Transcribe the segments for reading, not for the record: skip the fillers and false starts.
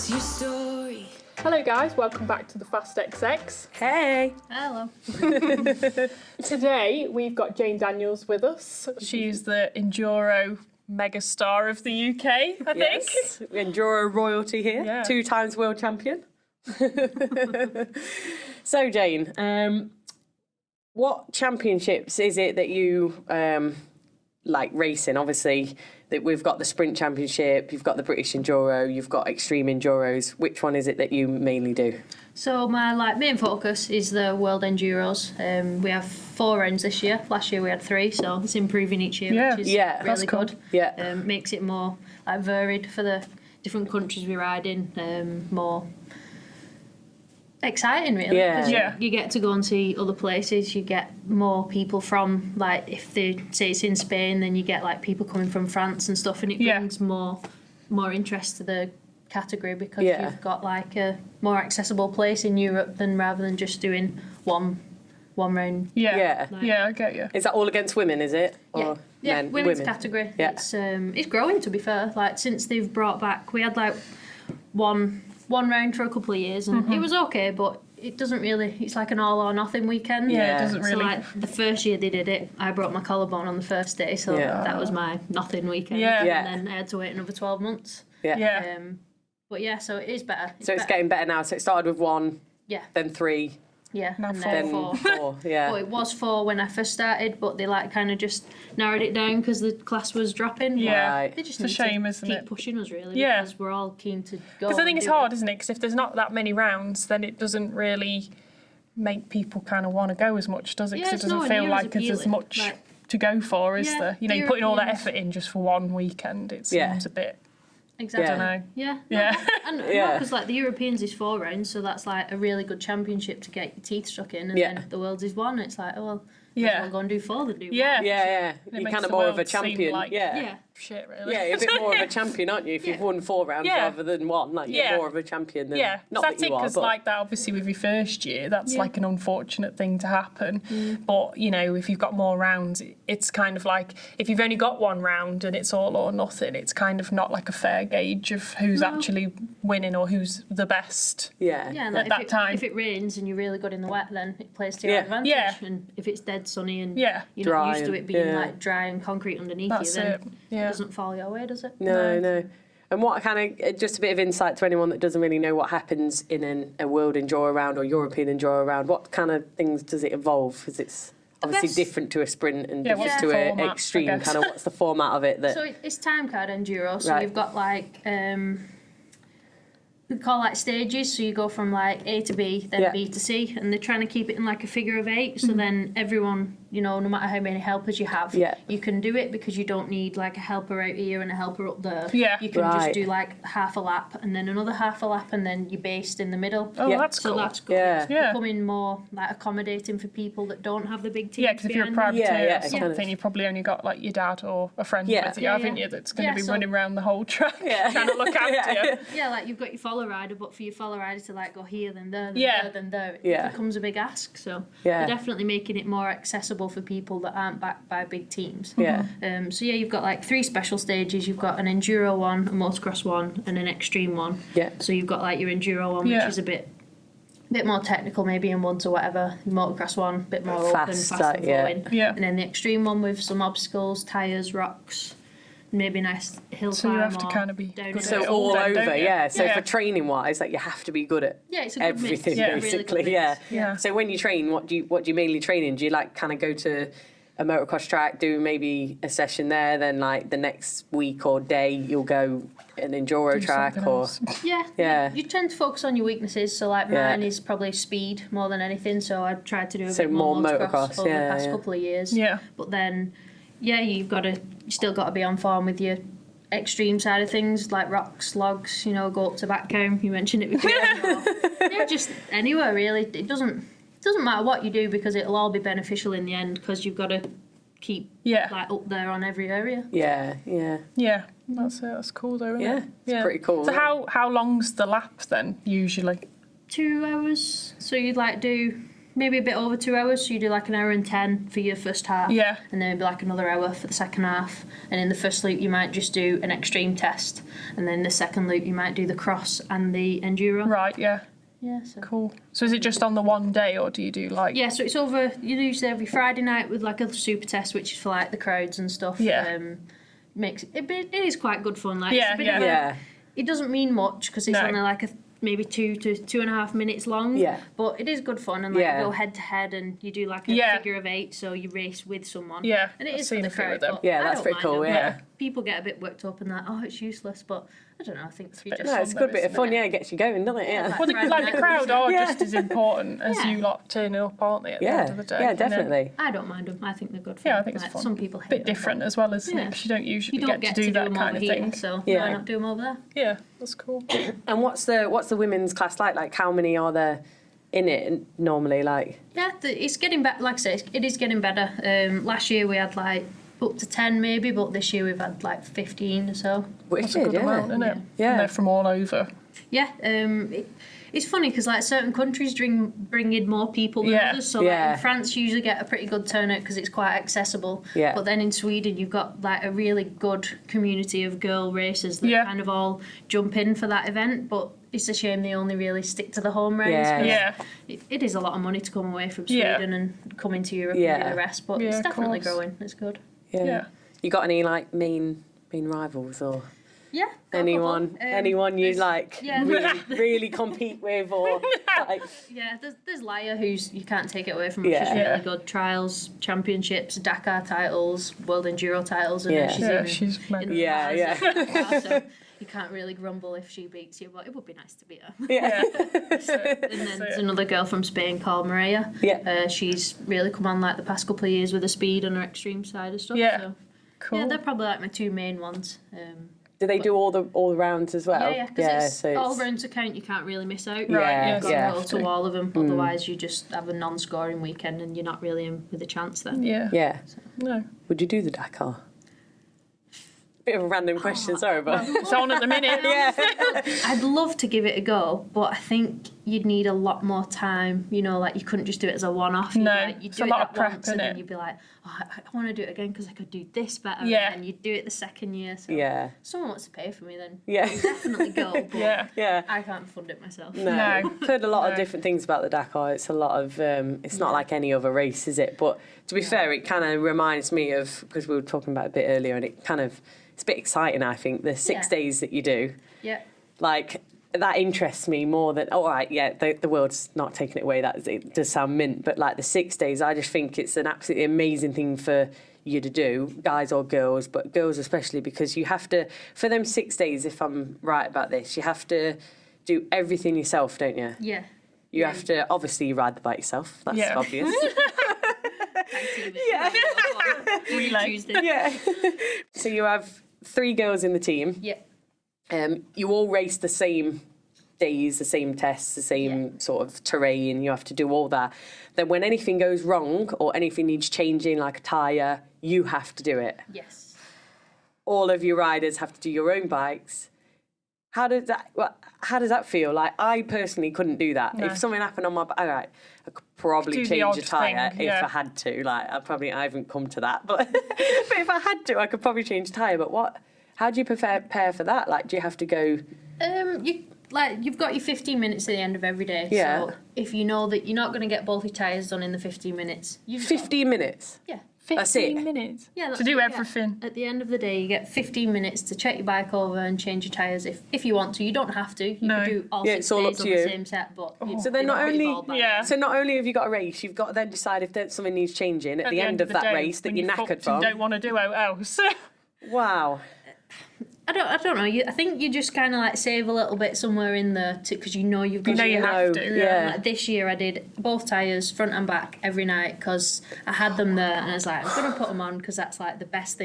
What's your story? Hello guys, welcome back to the Fast XX. Hey! Hello. Today we've got Jane Daniels with us. She's the Enduro megastar of the UK, I think. Yes, Enduro royalty here, Yeah. 2 times world champion. So Jane, what championships is it that you like racing? Obviously, that we've got the Sprint Championship, you've got the British Enduro, you've got Extreme Enduros. Which one is it that you mainly do? So my main focus is the World Enduros. We have 4 rounds this year. Last year we had 3, so it's improving each year, Yeah. which is Yeah, really that's cool. good. Yeah. Makes it more varied for the different countries we ride in. More exciting, really. Yeah. 'cause Yeah. You get to go and see other places. You get more people from, like, if they say it's in Spain, then you get like people coming from France and stuff, and it Yeah. brings more interest to the category because Yeah. you've got like a more accessible place in Europe than rather than just doing one round. Yeah. Yeah. Yeah, I get you. Is that all against women, is it? Or Yeah, men? women's Women? category. Yeah. It's growing, to be fair. Like, since they've brought back, we had like one round for a couple of years, and it was okay, but it doesn't really. It's like an all or nothing weekend. Yeah, Yeah. it doesn't So really. like the first year they did it, I broke my collarbone on the first day, so Yeah. that was my nothing weekend. Yeah. Yeah. And then I had to wait another 12 months. Yeah. Yeah. But yeah, so it is better. So it's better. getting better now. So it started with 1, Yeah, then 3, yeah, Now and four. then then 4. 4. Yeah. But it was 4 when I first started, but they like kind of just narrowed it down because the class was dropping. Yeah. Right. They just It's a need shame, to isn't keep it? pushing us, really, Yeah. because we're all keen to go. Because I think and it's do hard, it. isn't it? Because if there's not that many rounds, then it doesn't really make people kind of want to go as much, does it? Yeah, Because it's it doesn't nowhere feel near as like there's as appealing. much Like, to go for, is yeah, there? You know, the you're putting all that Europeans- effort in just for one weekend. It Yeah. seems a bit, Exactly. I don't know. Yeah. Yeah. And Yeah. because like the Europeans is 4 rounds, so that's like a really good championship to get your teeth stuck in, and Yeah. then the Worlds is 1. It's like, oh well, Yeah. we'll go and do 4 than do 1. Yeah. Yeah. It You're makes kind of the more of a world seem champion. like- Yeah. Yeah. shit, really. Yeah, you're a bit more of a champion, aren't you? If you've Yeah. won 4 rounds Yeah. rather than 1, like you're Yeah. more of a champion than Yeah, not that's that it, you are. because But like that, obviously with your first year, that's Yeah. like an unfortunate thing to happen. But, you know, if you've got more rounds, it's kind of like, if you've only got 1 round and it's all or nothing, it's kind of not like a fair gauge of who's No. actually winning or who's the best. yeah, Yeah, and At like that if time. if it rains and you're really good in the wet, then it plays to your Yeah. advantage. Yeah. And if it's dead sunny and Yeah. you're not Dry used to and- it being yeah. like dry and concrete underneath That's you, then it. Yeah. doesn't fall your way, does it? no. And what kind of, just a bit of insight to anyone that doesn't really know what happens in a World Enduro round or European Enduro round, what kind of things does it involve? Because it's obviously best- different to a sprint and Yeah, different what's to the an format, I extreme. guess? Kind of what's the format of it? That So it's time card enduro. So Right. you've got like we call like stages. So you go from like A to B, then Yeah. B to C, and they're trying to keep it in like a figure of 8. So then everyone, you know, no matter how many helpers you have, Yeah. you can do it because you don't need like a helper out here and a helper up there. Yeah. You can Right. just do like half a lap and then another half a lap and then you're based in the middle. Oh, Yeah. that's So cool. that's good. Yeah. It's Yeah. becoming more like accommodating for people that don't have the big teams. Yeah, because if you're a behind them. privateer Yeah, or yeah, kind something, of. you've probably only got like your dad or a friend Yeah. with you, Yeah, haven't yeah. you, that's going to Yeah, be so- running around the whole track Yeah. trying to look after Yeah. you. Yeah, like you've got your follow rider, but for your follow rider to like go here, then there, then Yeah. there, then there, it Yeah. becomes a big ask. So Yeah. they're definitely making it more accessible for people that aren't backed by big teams. yeah, So yeah, you've got like 3 special stages. You've got an enduro one, a motocross one, and an extreme one. yeah, So you've got like your enduro one, Yeah. which is a bit more technical, maybe in one to whatever. Your motocross one, a bit more open, Fast, fast and yeah. flowing. Yeah. And then the extreme one with some obstacles, tyres, rocks, maybe a nice hill So you climb have to or kind of be downhill. good at So it all then, don't over, you? yeah. So Yeah. for training wise, like you have to be good at Yeah, it's a good everything mix. Yeah. Really good basically. mix. Yeah. Yeah. So when you train, what do you mainly train in? Do you like kind of go to a motocross track, do maybe a session there, then like the next week or day you'll go an enduro Do track something or else. Yeah, Yeah. You tend to focus on your weaknesses. So like Yeah. mine is probably speed more than anything. So I've tried to do a So bit more more motocross motocross, over yeah, the past yeah. couple of years. Yeah. But then, yeah, you still got to be on form with your extreme side of things, like rocks, logs. You know, go up to Backcombe. You mentioned it before. or, yeah, just anywhere really. It doesn't matter what you do because it'll all be beneficial in the end because you've got to keep Yeah. like up there on every area. yeah. Yeah, that's it. That's cool though, isn't Yeah, it? it's pretty cool, So yeah. how long's the lap then, usually? 2 hours. So you'd like do maybe a bit over 2 hours. So you do like an hour and 10 for your first half. Yeah. And then maybe like another hour for the second half. And in the first loop, you might just do an extreme test. And then the second loop, you might do the cross and the enduro. Right, yeah. Yeah, so. Cool. So is it just on the one day, or do you do like... Yeah, so it's over, you do usually every Friday night with like a super test, which is for like the crowds and stuff. Yeah. Makes it is quite good fun. Like, Yeah, it's a bit yeah. of a, Yeah. It doesn't mean much because it's No. only like maybe 2 to 2.5 minutes long. Yeah. But it is good fun, and like Yeah. you go head to head, and you do like a Yeah. figure of 8, so you race with someone. Yeah, and it I've is for seen the a few of crowd. them. But Yeah, I that's don't pretty mind cool, them. yeah. People get a bit worked up and that, oh, it's useless, but I don't know. I think you bit just No, it's a good bit of fun, yeah, it gets you going, doesn't it? Yeah. Well, the crowd are just as important as Yeah. you lot turning up, aren't they, at the end of the day? Yeah, you know? definitely. I don't mind them. I think they're good fun. Yeah, I think it's Like, fun. Some people hate Bit them, different but as well, isn't it? Yeah. Because you don't usually You don't get to do that them kind over of here, thing. so Yeah. why not do them over there? Yeah, that's cool. And what's the women's class like? Like, how many are there in it normally? Like, Yeah, it's getting better. Like I say, it is getting better. Last year we had like up to 10 maybe, but this year we've had like 15 or so. which That's a good amount, isn't it? Yeah. And they're from all over. Yeah, it's funny because like certain countries bring in more people than Yeah. others. So Yeah. like in France, you usually get a pretty good turnout because it's quite accessible. Yeah. But then in Sweden, you've got like a really good community of girl racers that Yeah. kind of all jump in for that event. But it's a shame they only really stick to the home race. Yeah. 'cause Yeah. it is a lot of money to come away from Yeah. Sweden and come into Europe Yeah. and do the rest. But Yeah, it's of definitely course. growing. It's good. Yeah. You got any like main rivals or Yeah. got a anyone couple. anyone you there's- like yeah. really compete with or like? Yeah, there's Laia, who's you can't take it away from her. Yeah. She's really Yeah. good. Trials, championships, Dakar titles, World Enduro titles, and Yeah. then she's Yeah, in, she's in mega. the Yeah, Mars yeah. at Dakar, so you can't really grumble if she beats you, but it would be nice to beat her. Yeah. And then there's another girl from Spain called Maria. Yeah. She's really come on like the past couple of years with the speed and her extreme side of stuff. Yeah. So. Cool. Yeah, they're probably like my two main ones. Do they do all the rounds as well? Yeah, because so all rounds account, you can't really miss out. Right, yeah, yeah, You've got yeah. to go to all of them, otherwise you just have a non-scoring weekend and you're not really in with a chance then. Yeah. Yeah. No. Would you do the Dakar? Bit of a random question, sorry, but It's on at the minute. yeah. I'd love to give it a go, but I think you'd need a lot more time. You know, like you couldn't just do it as a one-off. No, you'd it's do a it lot that of prep, once, and then innit? you'd be like, oh, I want to do it again because I could do this better. Yeah. And then you'd do it the second year. So Yeah. if someone wants to pay for me, then Yeah. I'll definitely go. But Yeah. Yeah. I can't fund it myself. No. No. I've heard a lot of No. different things about the Dakar. It's a lot of, it's not like any other race, is it? But to be fair, it kind of reminds me of, because we were talking about it a bit earlier, and it kind of, it's a bit exciting, I think, the 6 Yeah. days that you do. Yeah. Like, that interests me more than, all right, yeah, the world's not taking it away, that it does sound mint, but like the 6 days, I just think it's an absolutely amazing thing for you to do, guys or girls, but girls especially, because you have to, for them 6 days, if I'm right about this, you have to do everything yourself, don't you? Yeah. You have to, obviously, you ride the bike yourself, that's Yeah. obvious. Yeah. Relay. Tuesday. Yeah. So you have 3 girls in the team. Yeah. You all race the same days, the same tests, the same sort of terrain. You have to do all that. Then when anything goes wrong or anything needs changing, like a tyre, you have to do it. Yes. All of your riders have to do your own bikes. How does that feel? Like, I personally couldn't do that. No. If something happened on my bike, all right, I could probably Do the change odd a tyre thing, if yeah. I had to. Like, I haven't come to that, but but if I had to, I could probably change a tyre. But how do you prepare for that? Like, do you have to go? You've got your 15 minutes at the end of every day. Yeah. So if you know that you're not going to get both your tyres done in the 15 minutes, you've 15 minutes. Yeah. That's it. 15 minutes. Yeah, To do everything. At the end of the day, you get 15 minutes to check your bike over and change your tyres if you want to. You don't have to. You No. can do all Yeah, 6 it's all up days to on you. the same set, but So then not only Yeah. so not only have you got a race, you've got to then decide if something needs changing at the end of that day, race that when you're fucked knackered and from. don't want to do it else. Wow. I don't know. I think you just kind of like save a little bit somewhere in there because you know you've got. You know you have to, yeah. Like this year, I did both tyres, front and back, every night because I had them there, and I was like, I'm gonna put them on because that's like the best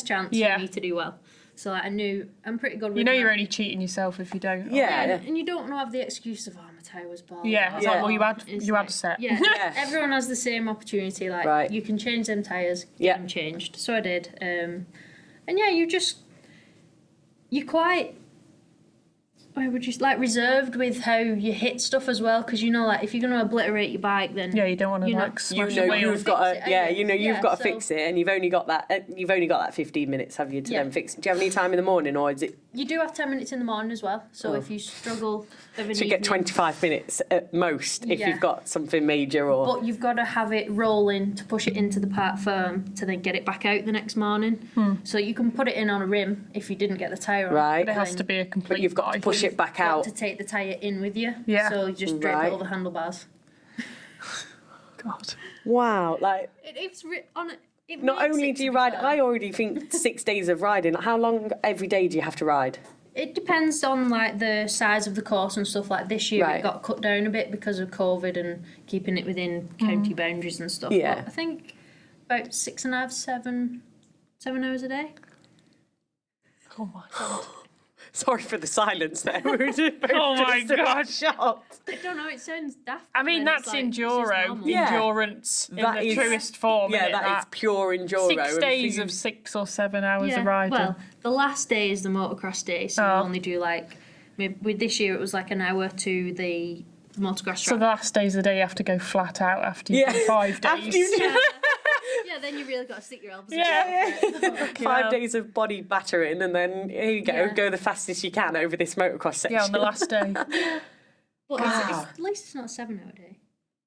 chance Yeah. for me to do well. So like, I knew I'm pretty good with. You know my- you're only cheating yourself if you don't. Yeah. and you don't want to have the excuse of, oh, my tyre was bald. Yeah, it's Yeah. like, well, you had It's you like- had a set. Yeah, Yeah. everyone has the same opportunity. Like, Right. you can change them tyres, get Yeah. them changed. So I did. And yeah, you're quite... I would just like reserved with how you hit stuff as well, because you know, like if you're going to obliterate your bike, then Yeah, you don't want to you know, like smash You know away you've got to, fix it, yeah, ain't you know it? you've Yeah, got to so- fix it, and you've only got that 15 minutes, have you, to Yeah. then fix it? Do you have any time in the morning, or is it? You do have 10 minutes in the morning as well. So if you struggle of an So you get evening, 25 minutes at most if Yeah. you've got something major or. but you've got to have it rolling to push it into the part firm to then get it back out the next morning. So you can put it in on a rim if you didn't get the tyre on. Right. But it has then to be a complete. But you've got to bike. push it back got out. to take the tyre in with you. Yeah. So you just drape Right. it over handlebars. God. Wow, like It's on it. It not makes only it, do to you be ride, fair. I already think 6 days of riding. How long every day do you have to ride? It depends on like the size of the course and stuff. Like this year, Right. it got cut down a bit because of COVID and keeping it within county boundaries and stuff. Yeah. But I think about 6.5, 7 hours a day. Oh my God. Sorry for the silence there. We were just both Oh my just about God. I shocked. don't know. It sounds daft. I mean, but it's that's like, it's just enduro. normal. Yeah. Endurance in That the is- truest form. Yeah, innit, that is pure enduro. 6 And days for of you- 6 or 7 hours Yeah. of riding. Well, the last day is the motocross day, so Oh. we only do like. With this year, it was like an hour to the motocross so track. the last day's the day you have to go flat out after you've done 5 days. After you do Yeah, then you really got to stick your elbows. Yeah. out. 5 days of body battering, and then here you go, Yeah. go the fastest you can over this motocross section. Yeah, on the last day. But at least it's not a 7-hour day.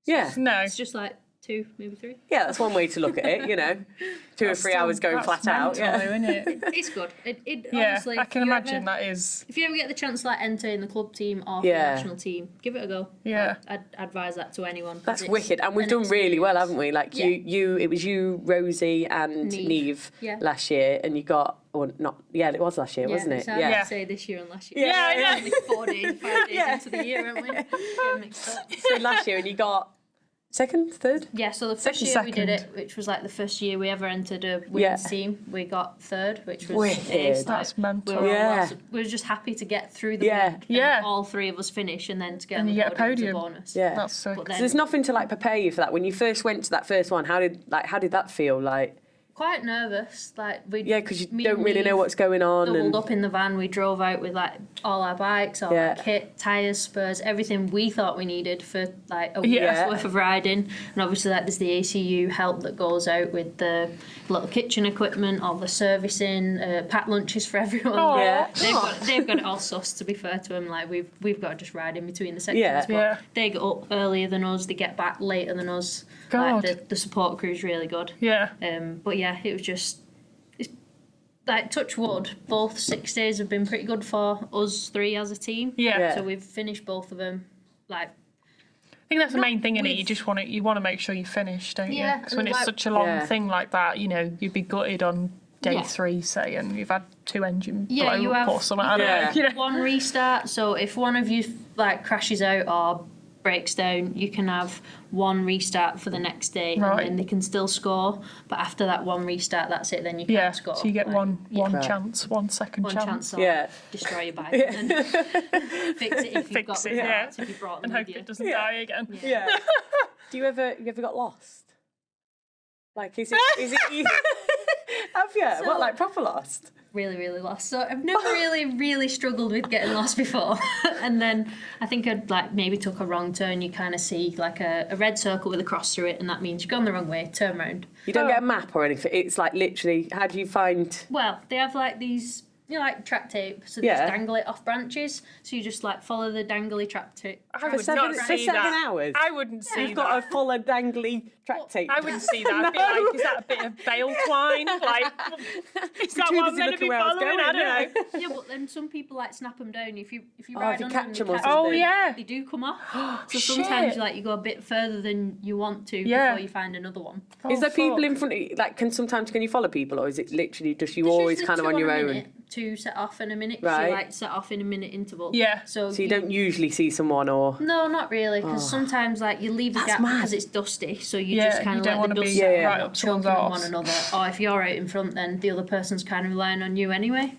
Yeah, No. It's just like 2, maybe 3. yeah, that's one way to look at it. You know, 2 or 3 hours going flat out. Yeah, Isn't it? It's good. It Yeah, honestly, I can if you imagine ever, that is. If you ever get the chance to like enter in the club team or for Yeah. the national team, give it a go. Yeah. I'd advise that to anyone. 'cause that's it's wicked, and we've an done really well, experience. haven't we? Like Yeah. it was you, Rosie, and Neve. Neve Yeah. last year, and you got, or not? Yeah, it was last year, wasn't it? It's hard Yeah. to say this year and last year. Yeah, I know. Only 4 days, 5 days Yeah. into the year, aren't we? Getting mixed up. So last year, and you got second, third. Yeah, so the first Second. year we did it, which was like the first year we ever entered a women's Yeah. team, we got third, which was Wicked. ace. Like, That's mental. We were, all Yeah. lots of- we were just happy to get through the Yeah. week. Yeah. And all 3 of us finish, and then to get And on you the get a podium was podium. bonus. Yeah. That's so But So then there's nothing to like prepare you for that. When you first went to that first one, how did that feel? Like, quite nervous, like we. yeah, because you me don't and really know Neve what's going on, doubled and up in the van. We drove out with like all our bikes, all Yeah. our kit, tyres, spurs, everything we thought we needed for like a Yeah. week's worth of riding. And obviously, like there's the ACU help that goes out with the little kitchen equipment, all the servicing, packed lunches for everyone. Oh. Yeah. They've got it all sussed. To be fair to them, like we've got to just ride in between the sections. Yeah. But Yeah. they get up earlier than us. They get back later than us. God. Like the support crew is really good. Yeah. But yeah, it was just. Like touch wood, both 6 days have been pretty good for us 3 as a team. Yeah. Yeah. So we've finished both of them. Like I think that's the main thing, innit? with- You just want to make sure you finish, don't you? Yeah, Because when and it's like- such a long Yeah. thing like that, you'd be gutted on day Yeah. 3, say, and you've had 2 engine Yeah, blow you up have- or something. I don't Yeah. know. You know? one restart. So if one of you like crashes out or breaks down, you can have one restart for the next day, Right. and then they can still score. But after that one restart, that's it. Then you can't Yeah. score. So you get Like, one Right. chance, 1 second one chance to Yeah. destroy your bike and then fix it if you've got Fix the it, yeah. parts, if you brought them and with hope you. it doesn't Yeah. die again. yeah. Do you ever got lost? Like, is it? Have you? So- What, like proper lost? Really, really lost. So I've never really struggled with getting lost before. And then I think I'd like maybe took a wrong turn. You kind of see like a red circle with a cross through it, and that means you've gone the wrong way, turn round. You don't get a map or anything. It's like literally. How do you find? Well, they have like these, like track tape, so they Yeah. just dangle it off branches. So you just like follow the dangly track tape. I would seven- not for see 7 that. hours? I wouldn't see You've got that. a full of dangly track tape. I wouldn't see that. I'd be like, is that a bit of bale twine? Like, is that too what I'm busy meant to looking be where I was following? going, I don't yeah. know. Yeah, but then some people like snap them down. If you Oh, ride if you on catch them, them or catch something. Oh, yeah. they do come off. So shit. sometimes like you go a bit further than you want to Yeah. before you find another one. Is there people fuck. in front of you? Like, can you follow people, or is it literally just you There's always usually kind of two on your a own? minute, 2 set off in a minute. So Right. you like set off in a minute interval. Yeah. So So you don't usually see someone, or No, not really, because sometimes like you leave the That's gap mad. because it's dusty, so you Yeah, just kind you of don't let wanna the dust be settle right and up someone's choking on arse. one another. Or if you're out in front, then the other person's kind of relying on you anyway.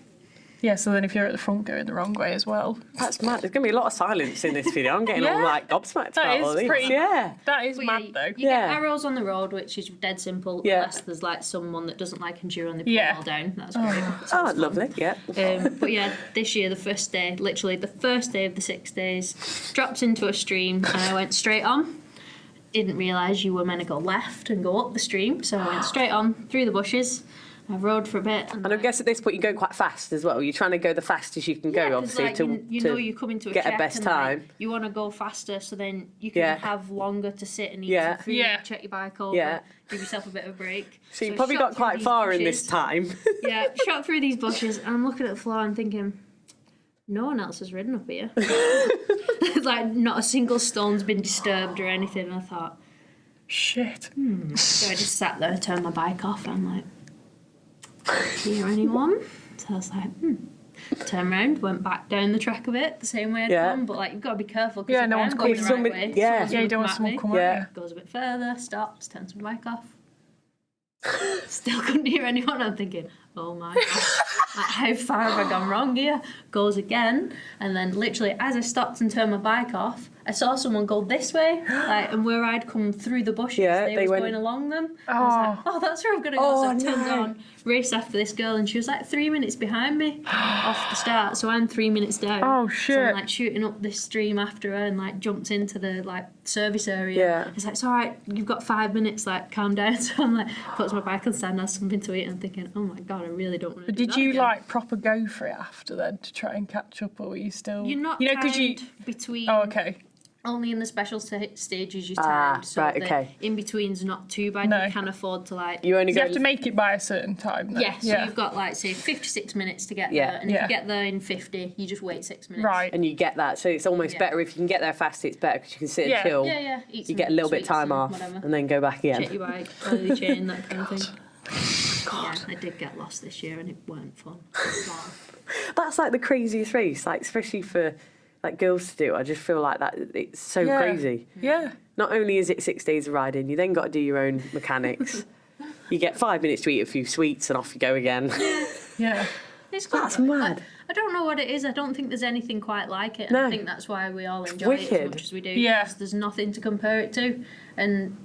Yeah, so then if you're at the front going the wrong way as well. That's mad. There's going to be a lot of silence in this video. I'm getting all like gobsmacked about all That is these. pretty. Yeah. That is But mad though. You get arrows on the road, which is dead simple, Yeah. unless there's like someone that doesn't like enduro and they put Yeah. it all down. That's great. Oh, lovely. Yeah. But yeah, this year, the first day, literally the first day of the 6 days, dropped into a stream and I went straight on. Didn't realise you were meant to go left and go up the stream, so I went straight on through the bushes. I rode for a bit. And I guess at this point you're going quite fast as well. You're trying to go the fastest you can go, Yeah, 'cause, obviously, like, you know you're coming to a get check a best and, time. Like, you want to go faster, so then you can Yeah. have longer to sit and eat Yeah. some food, Yeah. check your bike over, Yeah. give yourself a bit of a break. So you I probably shot got through quite these far in this bushes. time. Yeah, shot through these bushes, and I'm looking at the floor and thinking, no one else has ridden up here. It's like not a single stone's been disturbed or anything. And I thought, Shit. so I just sat there, turned my bike off, and I'm like, hear anyone? So I was like, Turned around, went back down the track a bit, the same way I'd Yeah. come, but like you've got to be careful because Yeah, if no I one's am going the coming. right If way, somebody- yeah. someone's Yeah, you looking don't want at someone me, come Yeah. at you. goes a bit further, stops, turns my bike off. Still couldn't hear anyone. I'm thinking, oh my god, like, how far have I gone wrong here? Goes again, and then literally as I stopped and turned my bike off, I saw someone go this way, like, and where I'd come through the bushes, Yeah, they they was went- going along them. I was like, oh, that's where I'm gonna go. Oh, So I turned no. on, raced after this girl, and she was like 3 minutes behind me off the start. So I'm 3 minutes down. Oh, So shit. I'm like shooting up this stream after her, and like jumped into the like service area. Yeah. It's like, it's all right, you've got 5 minutes, like calm down. So I'm like, puts my bike on stand, has something to eat, and I'm thinking, oh my god, I really don't want to. But did you like proper go for it after then to try and catch up, or were you still? You're not you know, timed you. between. Oh, okay. Only in the special stages you're Ah, timed. So right, the okay. in between's not too bad. No. You can afford to like. You only You go. have to make it by a certain time. Then. Yeah, so you've got like say 56 minutes to get Yeah. there, and if Yeah. you get there in 50, you just wait 6 minutes. Right. and you get that, so it's almost Yeah. better if you can get there fast. It's better because you can sit Yeah. and chill. Yeah, yeah. Eat You some get a little bit of sweets time and off, whatever. and then go back again. Check your bike, oil your chain, that kind of thing. God. Yeah, I did get lost this year, and it weren't fun. Wow. That's like the craziest race, like especially for like girls to do. I just feel like that it's so Yeah. crazy. Yeah. Not only is it 6 days of riding, you then got to do your own mechanics. You get 5 minutes to eat a few sweets and off you go again. Yeah. It's cool. That's mad. I don't know what it is. I don't think there's anything quite like it. No. I think that's why we all enjoy it as wicked. much as we do. Yeah. 'Cause there's nothing to compare it to, and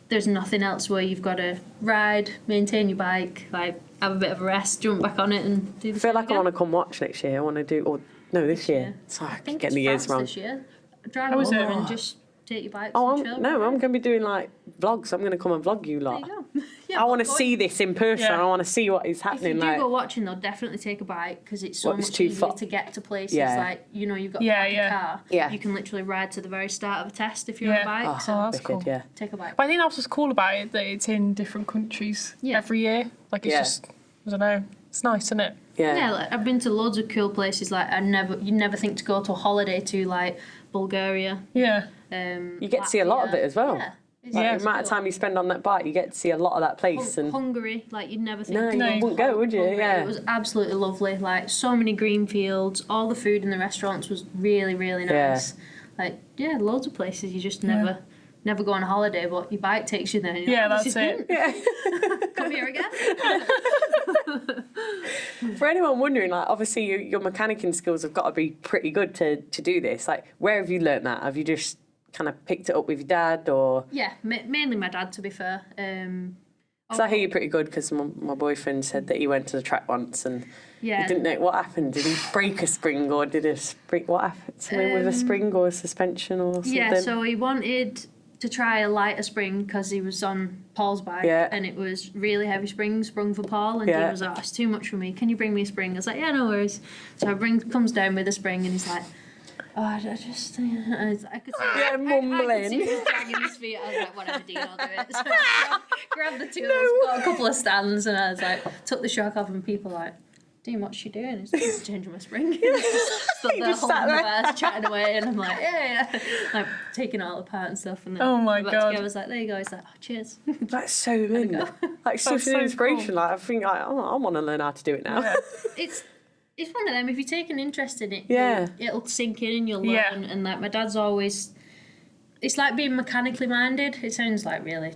there's nothing else where you've got to ride, maintain your bike, like have a bit of a rest, jump back on it, and do the I feel same like again. I want to come watch next year. I want to do, or no, this year. year. Sorry, I I keep think getting the it's years France wrong. this year. Drive Oh, is over it? and just take your bikes Oh, and chill. I'm going to be doing like vlogs. I'm going to come and vlog you There lot. you go. Yeah, I want to but see this in person. Yeah. I want to see what is If you happening. do Like, go watching, though, definitely take a bike because it's so Well, it's much too easier far. to get to places. Yeah. Like, you know, you've got Yeah, a yeah. car. Yeah. You can literally ride to the very start of a test if you're Yeah. on a bike. oh, So that's wicked, cool. yeah. take a bike. But I think that's what's cool about it, that it's in different countries Yeah. every year. Like it's Yeah. just, I don't know, it's nice, isn't it? Yeah, like, I've been to loads of cool places. Like you never think to go to a holiday to like Bulgaria. Yeah. You get to see a lot of it as well. Yeah, it's Like, Yeah. the amount of time you spend on that bike, you get to see a lot of that place. And Hungary, like you'd never think. No, to you go to wouldn't go, would you? Hungary. Yeah. It was absolutely lovely. Like so many green fields. All the food in the restaurants was really, really Yeah. nice. Like loads of places you just never go on a holiday, but your bike takes you there. And you're Yeah, like, this that's is it. mint. Come here again. for anyone wondering, like obviously your mechanicking skills have got to be pretty good to do this. Like, where have you learnt that? Have you just kind of picked it up with your dad, or? Yeah, mainly my dad, to be fair. Because I hear you're pretty good. Because my boyfriend said that he went to the track once and Yeah. he didn't know what happened. Did he break a spring, or did a spring? What happened? Something with a spring or a suspension or something? Yeah, so he wanted to try a lighter spring because he was on Paul's bike Yeah. and it was really heavy sprung for Paul, and Yeah. he was like, it's too much for me, can you bring me a spring? I was like, yeah, no worries. So comes down with a spring and he's like, oh, I just I could see Yeah, I could see mumbling. him dragging his feet. I was like, whatever, Dean, I'll do it. So I grabbed the tools, got a couple of stands, and I was like, took the shock off, and people like, Dean, what's she doing? He's like, "She's changing my spring." Stood there just sat holding the there. bars, chatting away, and I'm like, yeah. Like taking it all apart and stuff. And then Oh my we got God. together, I was like, there you go. He's like, oh, cheers. That's so mint. Like such so an inspiration. cool. Like I think I want to learn how to do it now. Yeah. It's one of them. If you take an interest in it, Yeah. it'll sink in and you'll learn. Yeah. And like my dad's always, it's like being mechanically minded. It sounds like really,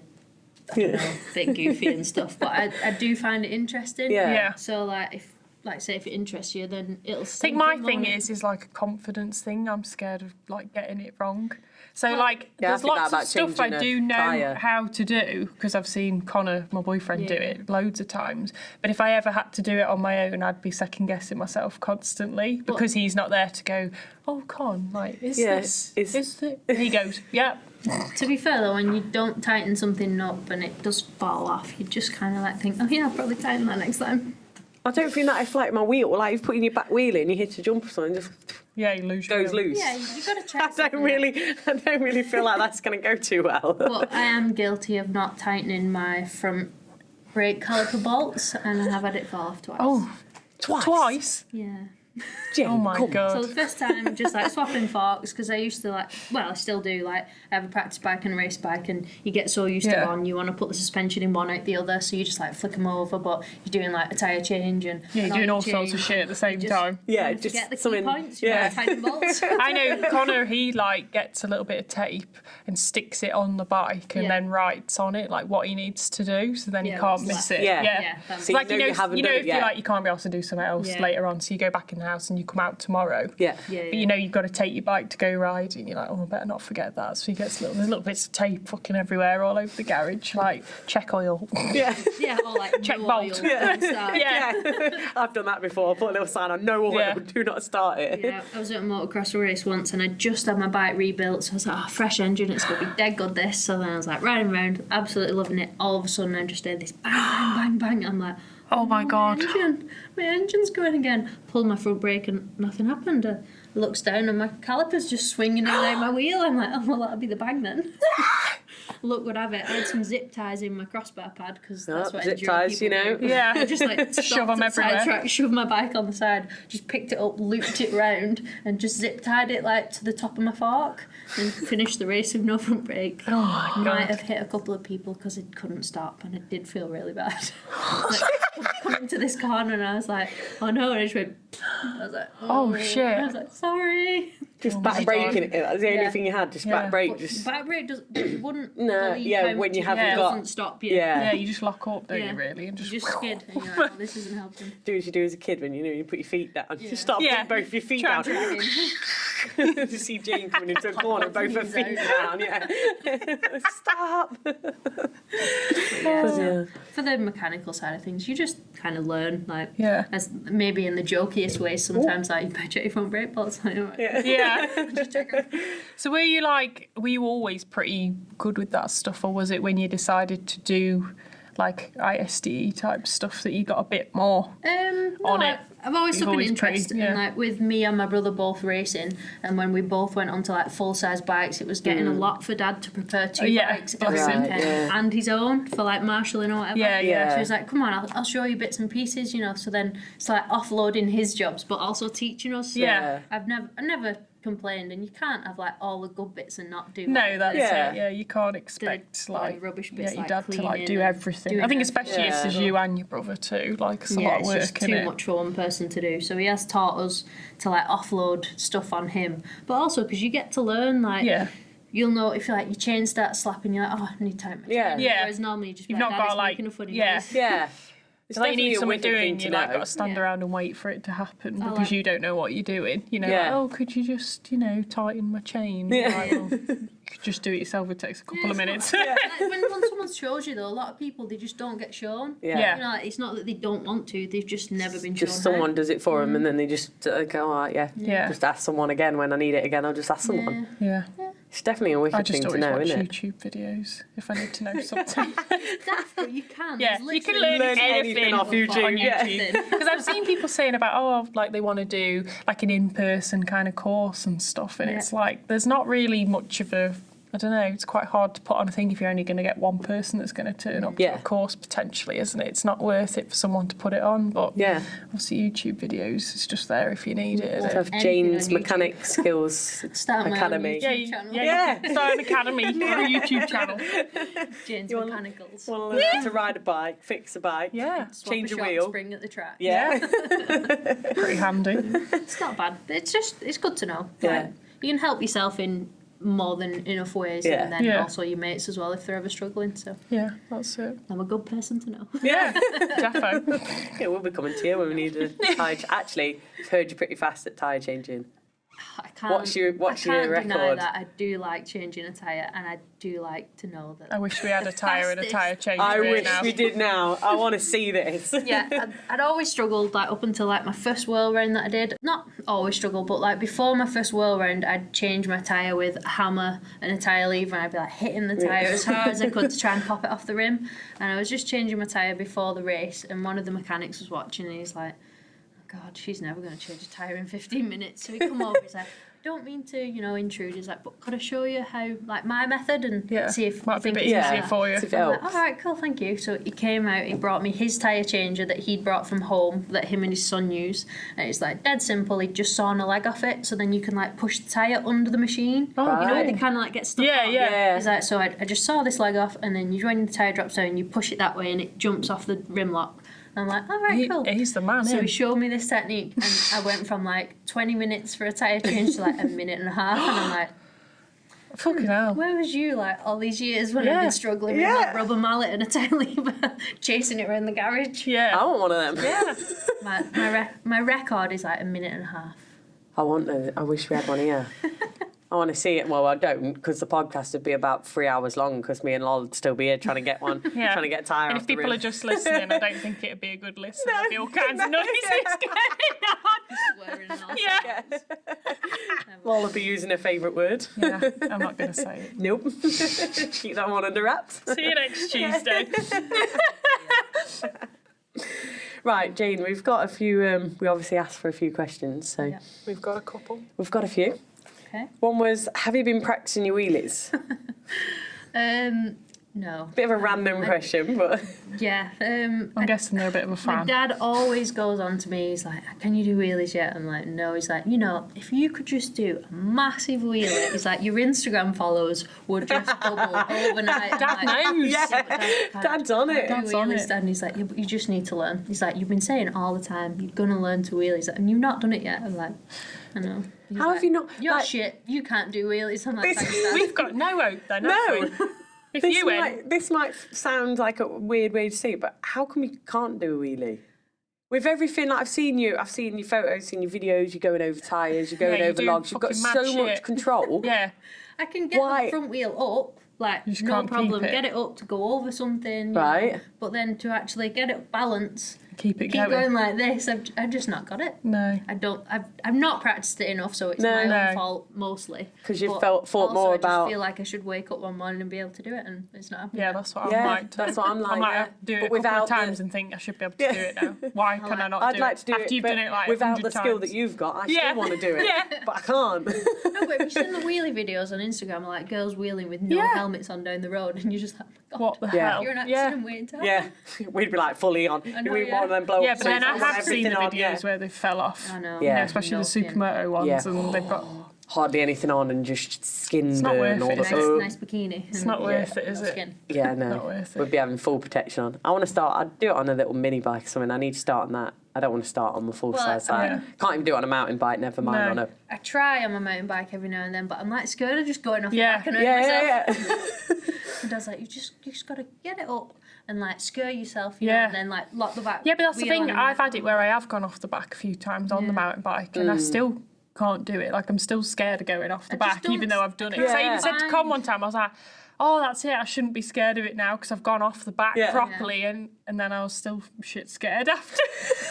I don't know, a bit goofy and stuff, but I do find it interesting. Yeah. Yeah. So like like say if it interests you, then it'll. I think my thing is like a confidence thing. I'm scared of like getting it wrong. So there's lots of stuff I do know how to do because I've seen Connor, my boyfriend, do it loads of times. But if I ever had to do it on my own, I'd be second guessing myself constantly because he's not there to go, oh, Con, like, is this? He goes, yeah. To be fair though, when you don't tighten something up and it does fall off, you just kind of like think, oh yeah, I'll probably tighten that next time. I don't think that if like my wheel, like you're putting your back wheel in, you hit a jump or something, just you lose your goes loose. Yeah, you got to check. I don't really feel like that's going to go too well. But I am guilty of not tightening my front brake caliper bolts, and I have had it fall off twice. Oh, twice? Yeah. Jane, oh my God. So the first time, just like swapping forks, because I used to I still do, like, I have a practice bike and a race bike, and you get so used to one, you want to put the suspension in one out the other, so you just like flick them over, but you're doing like a tyre change and you're doing all sorts of shit at the same time. Yeah, just get the key points, tighten bolts. I know Connor, he like gets a little bit of tape and sticks it on the bike and then writes on it like what he needs to do, so then he can't miss it. So like you know if you like you can't be able to do something else later on, so you go back in the house and you come out tomorrow. But you know you've got to take your bike to go riding, and you're like, oh, I better not forget that. So he gets there's little bits of tape fucking everywhere all over the garage, like check oil. Or like check no bolt. Oil, I've done that before. I put a little sign on no oil, do not start it. Yeah, I was at a motocross race once and I just had my bike rebuilt, so I was like, fresh engine, it's going to be dead good this. So then I was like riding around, absolutely loving it. All of a sudden I just heard this bang, bang, bang, bang. I'm like, oh my God. My engine's going again. Pulled my front brake and nothing happened. I looks down and my caliper's just swinging around my wheel. I'm like, oh, well, that'll be the bang then. Look what have it. I had some zip ties in my crossbar pad because that's what zip enduro ties, people you know. do. Yeah. I just like shove them everywhere. Shoved my bike on the side, just picked it up, looped it round, and just zip tied it like to the top of my fork, and finished the race with no front brake. Oh my God. Might have hit a couple of people because it couldn't stop, and it did feel really bad. Coming to this corner, and I was like, oh no, and I just went. I was like, oh shit. I was like, sorry. Just back braking it. That's the only thing you had. Just back brake. Just back brake wouldn't. No, believe when you it haven't got. Doesn't stop you. Yeah, you just lock up, don't you? Really, and you just skid, and you're like, oh, this isn't helping. Do as you do as a kid when you put your feet down. You start putting both your feet down. You see Jane coming into a corner, both her feet down. Yeah. Stop. For the mechanical side of things, you just kind of learn, like, as maybe in the jokiest way. Sometimes, like, you better check your front brake bolts. Like, just check them. So were you always pretty good with that stuff, or was it when you decided to do like ISDE type stuff that you got a bit more on it? I've always took an interest in, like, with me and my brother both racing, and when we both went onto like full size bikes, it was getting a lot for Dad to prepare two bikes every weekend and his own for like marshalling or whatever. So he was like, "Come on, I'll show you bits and pieces," you know. So then it's like offloading his jobs, but also teaching us. So I never complained, and you can't have like all the good bits and not do. No, that's it. Yeah, you can't expect like rubbish bits, your dad to like do everything. I think especially if it's you and your brother too. Like it's a lot of work. It's just too much for one person to do. So he has taught us to like offload stuff on him, but also because you get to learn like. You'll know if like your chain starts slapping, you're like, oh, I need time. Whereas normally you just you've not got like making a funny noise. It's like you need someone doing, you like got to stand around and wait for it to happen because you don't know what you're doing. You know, like, oh, could you just, tighten my chain? Like, well, you could just do it yourself. It takes a couple of minutes. Like, when someone shows you, though, a lot of people, they just don't get shown. You know, like, it's not that they don't want to, they've just never been shown. Just someone does it for them, and then they just go, all right, just ask someone again when I need it again. I'll just ask someone. It's definitely a wicked thing to know, isn't it? I just always watch YouTube videos if I need to know something. Exactly, you can. You can learn anything off YouTube. Because I've seen people saying about, like they want to do like an in-person kind of course and stuff, and it's like there's not really much of a. I don't know, it's quite hard to put on a thing if you're only going to get one person that's going to turn up to a course potentially, isn't it? It's not worth it for someone to put it on, but obviously YouTube videos, it's just there if you need it. Have Jane's Mechanic Skills Academy. Start an academy, a YouTube channel. Jane's Mechanicals. Want to learn to ride a bike, fix a bike, change a wheel. Spring at the track. Pretty handy. It's not bad. It's good to know. Like, you can help yourself in more than enough ways, Yeah. and then also your mates as well if they're ever struggling. So Yeah, that's it. I'm a good person to know. Yeah, defo. Yeah, we'll be coming to you when we need a tyre. Actually, I've heard you're pretty fast at tyre changing. I can't. What's your I can't record? deny that I do like changing a tyre, and I do like to know that. I wish we had a tyre and a tyre change. I wish now. we did now. I want to see this. Yeah, I'd always struggled like up until like my first world round that I did. Not always struggled, but like before my first world round, I'd change my tyre with a hammer and a tyre lever, and I'd be like hitting the tyre as hard as I could to try and pop it off the rim. And I was just changing my tyre before the race, and one of the mechanics was watching, and he's like, "Oh God, she's never going to change a tyre in 15 minutes." So he come over, he's like, "Don't mean to, intrude." He's like, "But could I show you how, like, my method and see if might you be a think bit it's easier better?" for you. If it I'm like, helps. all right, cool, thank you. So he came out, he brought me his tyre changer that he'd brought from home that him and his son use. And it's like dead simple, he just sawn a leg off it, so then you can like push the tyre under the machine. Oh, You know, right. they kind of like get stuck Yeah, on. yeah. He's like, so I just saw this leg off, and then when the tyre drops down, you push it that way and it jumps off the rim lock. I'm like, all right, cool. He's the man, So him. he showed me this technique, and I went from like 20 minutes for a tyre change to like a minute and a half, and I'm like, Fucking hell. where was you like all these years when I've Yeah. been struggling with like rubber mallet and a tyre lever, chasing it around the garage? Yeah. I want one of them. Yeah. My record is like a minute and a half. I wish we had one here. I want to see it. Well, I don't, because the podcast would be about 3 hours long, because me and Lol would still be here trying to get one, Yeah. trying to get a tyre And off if the people rim. are just listening, I don't think it'd be a good listen. There'd be all kinds of noises going on. Swearing and all Yeah. Lol would be using her favourite word. Yeah, I'm not going to say it. Nope. Keep that one under wraps. See you next Tuesday. Right, Jane, we've got a few, we obviously asked for a few questions, so Yeah. We've got a couple. we've got a few. Okay. One was, have you been practicing your wheelies? No. Bit of a random question, but... Yeah. I'm guessing they're a bit of a My fan. dad always goes on to me, he's like, "Can you do wheelies yet?" I'm like, "No." He's like, "If you could just do a massive wheelie," he's like, "your Instagram followers would just double overnight." Dad knows. Yeah, Dad's on it. Dad's on it. And he's like, "Yeah, but you just need to learn." He's like, "You've been saying all the time, you're going to learn to wheelies, and you've not done it yet." I'm like, "I know." He's How like, have you not... "You're like, shit, you can't do wheelies." I'm like, "Thanks, Dad." We've got no hope then, have No. we? If you win, This might sound like a weird way to say it, but how come you can't do a wheelie? With everything, like I've seen your photos, seen your videos, you're going over tyres, you're going Yeah, you over do logs, you've got fucking mad so much shit. control. yeah. I can get Why? the front wheel up, like, just no can't keep problem, it. get it up to go over something. you know, Right. But then to actually get it balanced, Keep it keep going. going like this, I've just not got it. No. I've not practiced it enough, so it's No, my no. own fault mostly. 'Cause you've But thought also, more I about- just feel like I should wake up one morning and be able to do it, and it's not happening. Yeah, that's what I'm Yeah, like. that's what I'm like. I'm like, yeah. I do it But a couple without of times the- and think I should be able to do it now. Why can I not I'd do like it? to do After it, you've but done it like without 100 the skill that times. you've got, I Yeah. still want to do it, Yeah. but I can't. No, but you've seen the wheelie videos on Instagram, like girls wheeling with no Yeah. helmets on down the road, and you're just like, "Oh my God, What the Yeah. hell? you're an Yeah. accident waiting to happen." Yeah, we'd be like fully on. know, We yeah. want them blow Yeah, up but then I suits, want have seen the everything videos on, yeah. where they fell off. I know. Yeah. Especially the No, Supermoto ones, Yeah. and they've got. Hardly anything on and just skin not burn worth and all it, the is Nice, it? nice bikini. It's not worth it, is no it? skin. Yeah, no. Not worth it. We'd be having full protection on. I want to start, I'd do it on a little mini bike or something. I need to start on that. I don't want to start on the full size Well, side. yeah. Can't even do it on a mountain bike, never mind No. on a... I try on my mountain bike every now and then, but I'm like scared of just going off Yeah. the back and hurting myself. Yeah. And Dad's like, you just got to get it up and like scare yourself, you know, Yeah. and then like lock the back. Yeah, but that's the wheel thing. on and, I've like, had it where I have gone off the back a few times on the mountain bike, and I still can't do it. Like, I'm still scared of going off the I just back, don't- even though I've done it. Yeah. 'Cause I even said to Con Find- one time, I was like, "Oh, that's it. I shouldn't be scared of it now because I've gone off the back Yeah. properly," and then I was still shit scared after.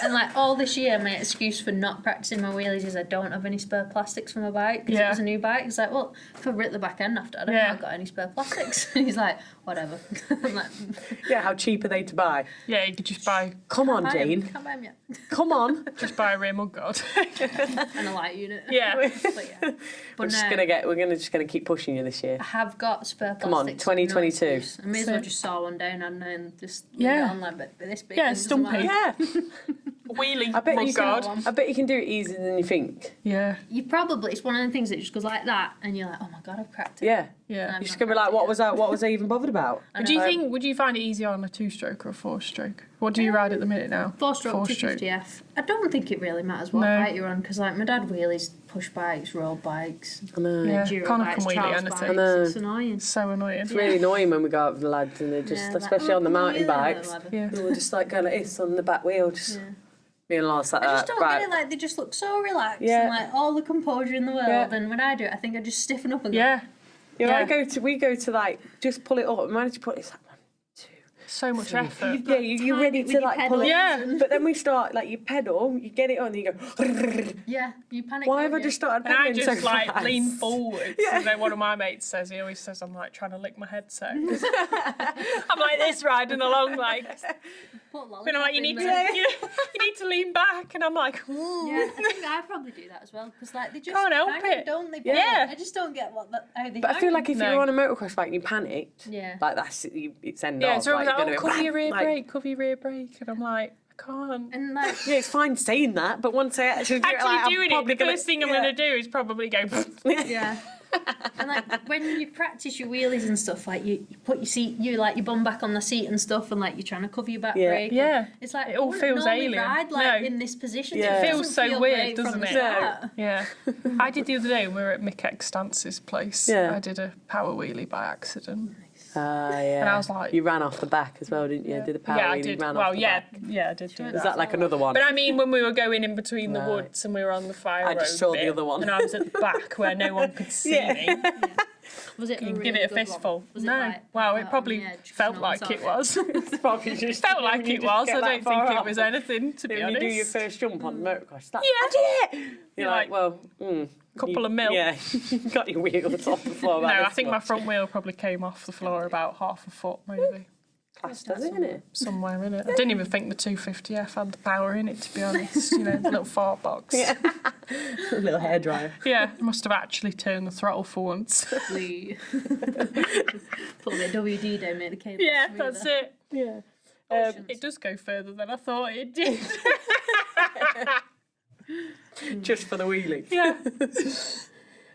And like all this year, my excuse for not practicing my wheelies is I don't have any spare plastics for my bike because Yeah. it was a new bike. It's like, well, if I rip the back end after, I don't Yeah. think I've got any spare plastics. And he's like, whatever. I'm like, Yeah, how cheap are they to buy? Yeah, you could just buy Come on, can't buy 'em, Jane. can't buy 'em yet. Come on. just buy a rim, oh God. And a light unit. Yeah. But yeah. But We're just gonna keep pushing you this year. I have got spare plastics. Come on, 2022. No excuse. I may as well So- just saw one down, hadn't I, and just leave Yeah. it on like but this big. Yeah, and doesn't stumpy. matter. Yeah. Wheelie, I bet oh you God. can. I bet you can do it easier than you think. Yeah. You probably, it's one of the things that just goes like that, and you're like, oh my God, I've cracked it. Yeah. Yeah. I'm You're just not gonna be like, cracked it what yet. was that? What was I even bothered about? Do you think? Would you find it easier on a 2-stroke or a 4-stroke? What do you ride at the minute now? 4-stroke 250F. I don't think it really matters what No. bike you're on because like my dad wheelies push bikes, road bikes, I know. Yeah. enduro Connor bikes, can wheelie trials anything. bikes. I know. It's annoying. So annoying. It's really annoying when we go out with the lads and they're just, especially on the mountain bikes, Yeah. we're just like going like this on the back wheel, just being lost like I that. just don't get it, like, they just look so relaxed Yeah. and, like, all the composure in the world, Yeah. and when I do it, I think I just stiffen up and go, Yeah. Yeah, Yeah. we go to like, just pull it up, manage to put it, it's like 1, 2. So much effort. Yeah, you're ready to like pull it. Yeah. But then we start, like, you pedal, you get it on, and you go, yeah, you panic. why have don't I you? just started And I pedaling just so like fast? lean forward. And then one of my mates says, he always says I'm like trying to lick my headset. I'm like this riding along, like, Put and I'm like, you lollipop need in to, there. you need to lean back, and I'm like, ooh. Yeah, I think I probably do that as well, because, like, they just Can't help hang it. don't they? Yeah. I just don't get how they But I feel hang. like if No. you're on a motocross bike and you panicked, Yeah. like that's it's end Yeah, off. so I was like, you're oh, gonna cover your rear like, brake, cover your rear brake, and I'm like, I can't. And, like, Yeah, it's fine saying that, but once I actually do it, like, Actually I'm doing it, probably the first thing I'm yeah. going to do is probably go. yeah. And, like, when you practice your wheelies and stuff, like, you put your seat, like your bum back on the seat and stuff, and, like, you're trying to cover your back Yeah. brake. Yeah. It's like, It all I wouldn't feels normally alien. ride, like, No. in this position. Yeah. It It feels doesn't so feel weird, great from doesn't the it? start. Yeah. I did the other day when we were at Mick X Stance's place. Yeah. I did a power wheelie by accident. Yeah. And I was like- you ran off the back as well, didn't you? Did a power Yeah, I wheelie, did. ran Well, off the yeah, back. yeah, I did do Is that. that like another one? But I mean, when we were going in between the No. woods and we were on the fire I just road saw the bit, other one. and I was at the back where no one could see Yeah. me. Was it You a give really it a good one? fistful. Was it No, like well, out it on probably the edge 'cause felt no one like saw it was. Probably just Felt like you it just was. get I that don't far think it off. was anything, to be When honest. you do your first jump on the motocross, like, Yeah. I did it! You're You're like, like, well, couple of mil. Yeah, you got your wheels off the floor. No, about I this think my much. front wheel probably came off the floor about half a foot, maybe. Class does it, innit? Somewhere in it. I didn't even think the 250F had the power in it, to be honest. You know, the little fart box. Yeah. A little hairdryer. Yeah, must have actually turned the throttle for once. We put a bit of WD down, make the cable Yeah, smoother. that's it. Yeah. It does go further than I thought it did. Just for the wheelie. Yeah.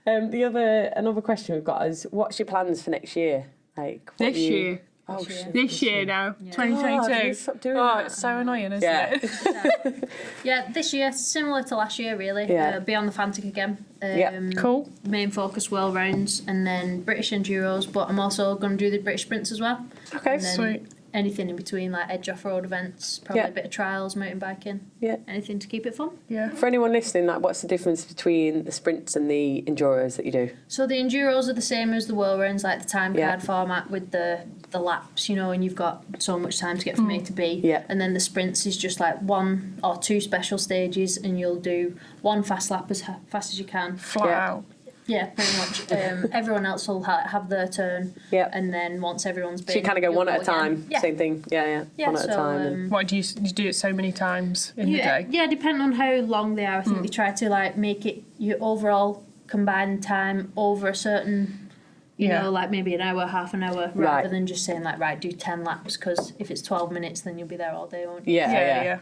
Another question we've got is, what's your plans for next year? Like what This year. Oh This year. shit. This year now, God, 2022. you stop doing Oh, that. it's so annoying, isn't Yeah. it? Yeah, this year, similar to last year, really. Yeah. Be on the Fantic again. Yeah. Cool. Main focus world rounds and then British Enduros, but I'm also going to do the British Sprints as well. Okay. And then Sweet. anything in between, like edge off-road events, probably Yeah. a bit of trials, mountain biking. Yeah. Anything to keep it fun. Yeah. For anyone listening, like, what's the difference between the sprints and the enduros that you do? So the Enduros are the same as the world rounds, like the time Yeah. card format with the laps, you know, and you've got so much time to get from A to B. Yeah. And then the sprints is just like 1 or 2 special stages, and you'll do 1 fast lap as fast as you can. Flat Yeah. out. Yeah, pretty much. Everyone else will have their turn. Yeah. And then once everyone's been, So you kind of go you'll one at a again. time, Yeah. same thing. Yeah. Yeah, One at so, a time. and- What do you do it so many times in the yeah, day? yeah, depending on how long they are, I think they try to like make it your overall combined time over a certain, you Yeah. know, like maybe an hour, half an hour, rather Right. than just saying like, right, do 10 laps, because if it's 12 minutes, then you'll be there all day, won't you? Yeah.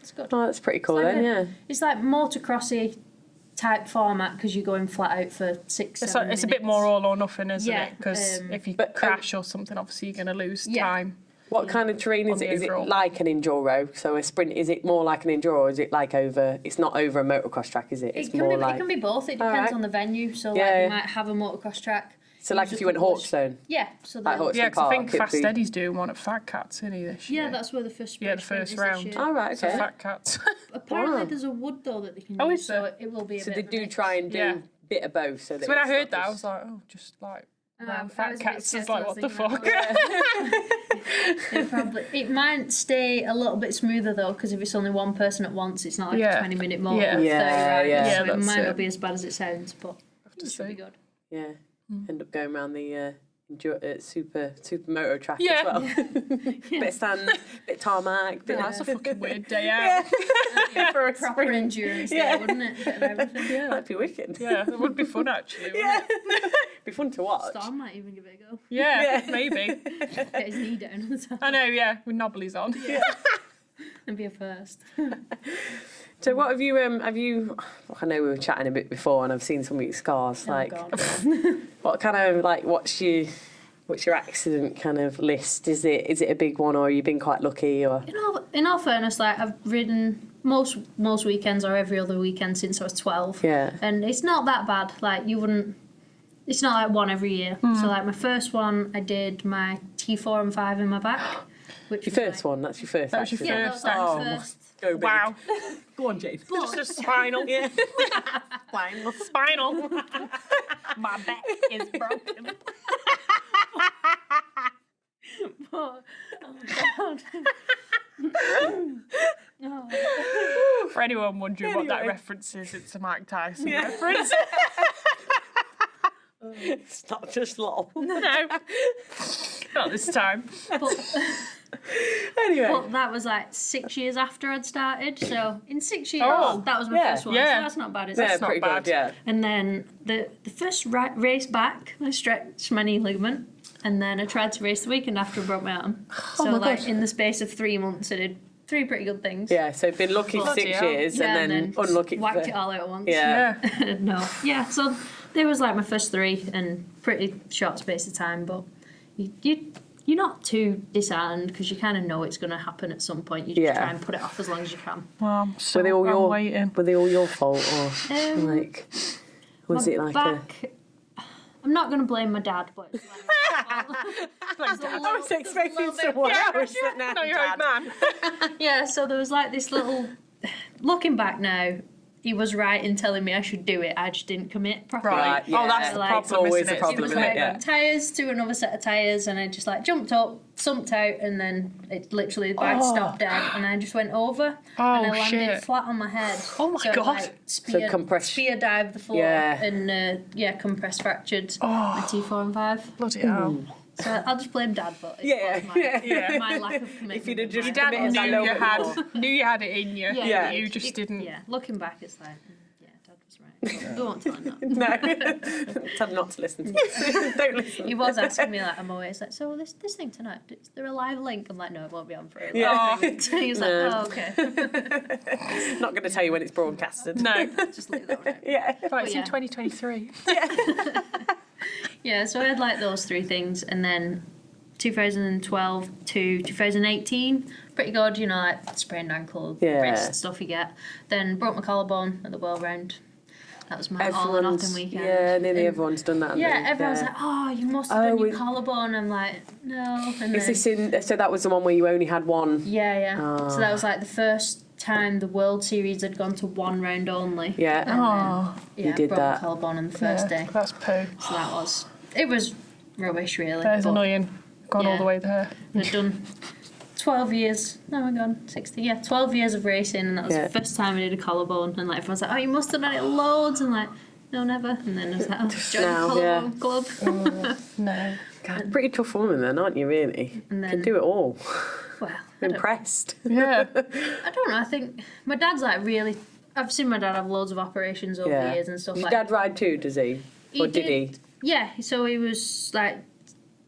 It's good. Oh, that's pretty cool It's like then. a- Yeah. It's like motocrossy type format because you're going flat out for 6, It's 7 like, it's a bit minutes. more all or nothing, isn't Yeah, it? Because if you But, crash or something, obviously you're going to lose Yeah. time. What kind of terrain is On it? the Is it overall. like an enduro? So a sprint, is it more like an enduro, or is it like over? It's not over a motocross track, is it? It's It can, more be, like. it can be both. It All depends right. on the venue. So Yeah, like yeah. you might have a motocross track. So like use if a you went couple of Hawkstone. Yeah. So Like then, Hawkstone Yeah, 'cause I think Park, Fast it'd be- Eddie's doing one at Fat Cats, isn't he, this year? yeah, that's where the first Yeah, the sprint first is round. this year. Oh right, So okay. Fat Cats. Apparently, Wow. there's a wood though that they can Oh, use, is so there? it will be a So bit they of a do mix. try and do Yeah. a bit of both. So that So when I it's heard not that, I just- was like, oh, just like I Fat was a bit Cats is sceptical, like, I what was the thinking fuck? It might stay a little bit smoother though, because if it's only one person at once, it's not like Yeah. a 20-minute motor Yeah. with 30 Yeah, riders, yeah. so it That's might it. not be as bad as it sounds, but Have to it should be see. good. Yeah. End up going around the super moto track Yeah. as well. Bit of sand, bit of tarmac. Bit That's a fucking weird day Yeah. out. For a Proper sprint. endurance Yeah. there, wouldn't it? Bit of everything. Yeah. That'd be wicked. Yeah, it would be fun actually. Wouldn't Yeah. it? Be fun to watch. Storm might even give it a go. Yeah, Yeah. maybe. Get his knee down all the time I know, yeah, with knobblies on. and be a first. So what have you I know we were chatting a bit before and I've seen some of your scars. Oh, Like God. what kind of like what's your What's your accident kind of list? Is it a big one, or have you been quite lucky? Or In all fairness, like I've ridden most weekends or every other weekend since I was 12. Yeah. And it's not that bad. Like you wouldn't. It's not like one every year. So like my first one, I did my T4 and 5 in my back. Which your first one? That's your first. That was your accident. first. that was my first. Go big. Wow. Go on, Jane. Just a spinal. Yeah. Spinal. My back is broken. But, For anyone wondering what that reference is, it's a Mike Tyson reference. It's not just lol. No. Not this time. Anyway. But that was like 6 years after I'd started. So in 6 years, that was my yeah, first one. yeah. So that's not bad, is Yeah, it? not pretty bad. good, yeah. And then the first race back, I stretched my knee ligament. And then I tried to race the weekend after I broke my arm. So my like God. in the space of 3 months, I did 3 pretty good things. Yeah, so been lucky for 6 hell. years Yeah, and then unlucky whacked for... it all out at once. Yeah. Yeah. No. Yeah, so there was like my first 3 and pretty short space of time, but you're not too disheartened because you kind of know it's going to happen at some point. You just try and put it off as long as you can. Well, so Were they all I'm waiting. Were they all your fault, or like was it like back, I'm not going to blame my dad, but it's like I was expecting someone else. No, you're old man. yeah, so there was like this little. Looking back now, he was right in telling me I should do it. I just didn't commit properly. Right, Oh, that's the Like, problem, always isn't a it? problem, It was isn't it? like Yeah. tyres to another set of tyres, and I just like jumped up, sumped out, and then it literally the bike stopped dead, and I just went over, and I landed shit. flat on my head. Oh my so God. Like, spear dived the floor, Yeah. and compressed fractured my T4 and 5. Bloody hell. So I'll just blame Dad, but it Yeah, was my, yeah. my lack of commitment. If you'd have just and Dad committed a little bit more. knew you had it in you. Yeah. but you just didn't. Yeah, looking back, it's like, yeah, Dad was right. We won't tell him that. No, tell them not to listen to this. Don't listen. He was asking me like, I'm always like, so this thing tonight, is there a live link? I'm like, no, it won't be on for it. Yeah. He was like, oh, okay. Not going to tell you when it's broadcasted. No. Just leave that one out. Yeah. Right, it's yeah. in 2023. Yeah, so I had like those 3 things, and then 2012 to 2018, pretty good, you know, like sprained ankle, wrist stuff you get. Then broke my collarbone at the World Round. That was my all or nothing weekend. Yeah, nearly And everyone's done that. yeah, everyone's like, oh, you must have done your collarbone. I'm like, no. And Is then, this in? So that was the one where you only had one. yeah. So that was like the first time the World Series had gone to 1 round only. Yeah. Oh, Yeah, did broke that. my collarbone on the first day. that's poo. So it was rubbish, really. That is but annoying. Gone all yeah. the way there. I'd done 12 years. No, I'm gone. 16. Yeah, 12 years of racing, and that was Yeah. the first time I did a collarbone. And like everyone's like, oh, you must have done it loads, and like, no, never. And then I was like, oh, join the Now, collarbone club. No. God, pretty tough woman then, aren't you? Really. And then- Can do it all. Well, I don't, Impressed. Yeah. I don't know. I think my dad's like really. I've seen my dad have loads of operations over the years and stuff. Does like your dad ride too? Does he? Or did he? Yeah, so he was like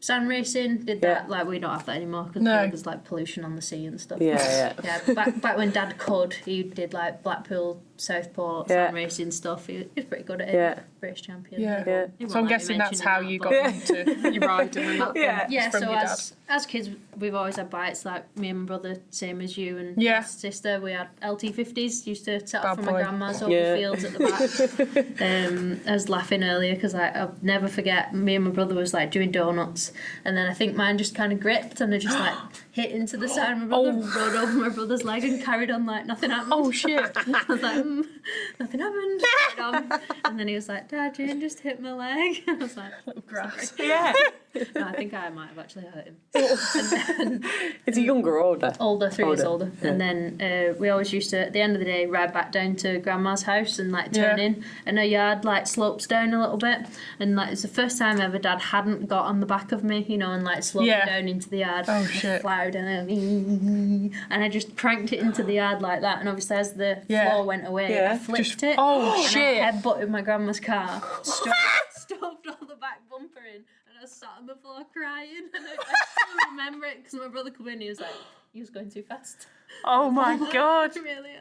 sand racing, did that. Yeah. Like we don't have that anymore because No. there's like pollution on the sea and stuff. Yeah. Yeah, back when Dad could, he did like Blackpool, Southport, Yeah. sand racing stuff. He was pretty good at it. Yeah. British champion. Yeah. Yeah. He So I'm won't let me guessing that's mention how that, you but- got into your riding and that. Yeah. Yeah, from so your as kids, we've always had bikes. Like me and my brother, same as you and Yeah. my sister. We had LT50s. Used to set Bad off from my boy. grandma's over Yeah. fields at the back. I was laughing earlier because I'll never forget. Me and my brother was like doing donuts, and then I think mine just kind of gripped and I just like hit into the side. My brother rode over my brother's leg and carried on like nothing happened. Oh shit. I was like, nothing happened. Carried on. And then he was like, Dad, Jane just hit my leg. I was like, Grass. Yeah. no, I think I might have actually hurt him. Is he younger or older? Older, 3 years Older, older. yeah. And then we always used to, at the end of the day, ride back down to Grandma's house and like turn Yeah. in. And her yard like slopes down a little bit. And like it's the first time ever Dad hadn't got on the back of me, you know, and like sloped Yeah. down into the yard. Oh, And shit. Loud and I just cranked it into the yard like that. And obviously as the Yeah. floor went away, Yeah. I flipped Just- it. oh, and shit. I headbutted my grandma's car, stuffed all the back bumper in, and I sat on the floor crying. And I still remember it because my brother came in, he was like, "You was going too fast." Oh my god. Really?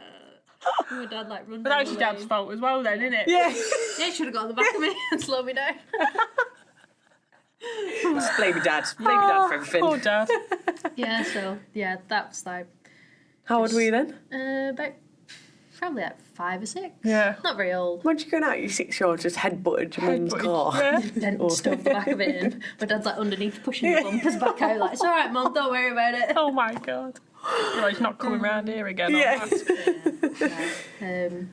And my dad like run. But that was your dad's fault as well then, isn't it? Yeah. Yeah, he should have got on the back of me and slowed me down. Just blame your dad. Blame your dad for everything. Poor dad. Yeah, so yeah, that's like How old were you then? about probably like 5 or 6. Yeah. Not very old. When did you go out? You 6-year-old just headbutted your mum's car. Yeah. Then stuffed the back of it in. My dad's like underneath pushing the bumpers back out like, it's alright mum, don't worry about it. Oh my god. You're like, he's not coming round here again. Yeah.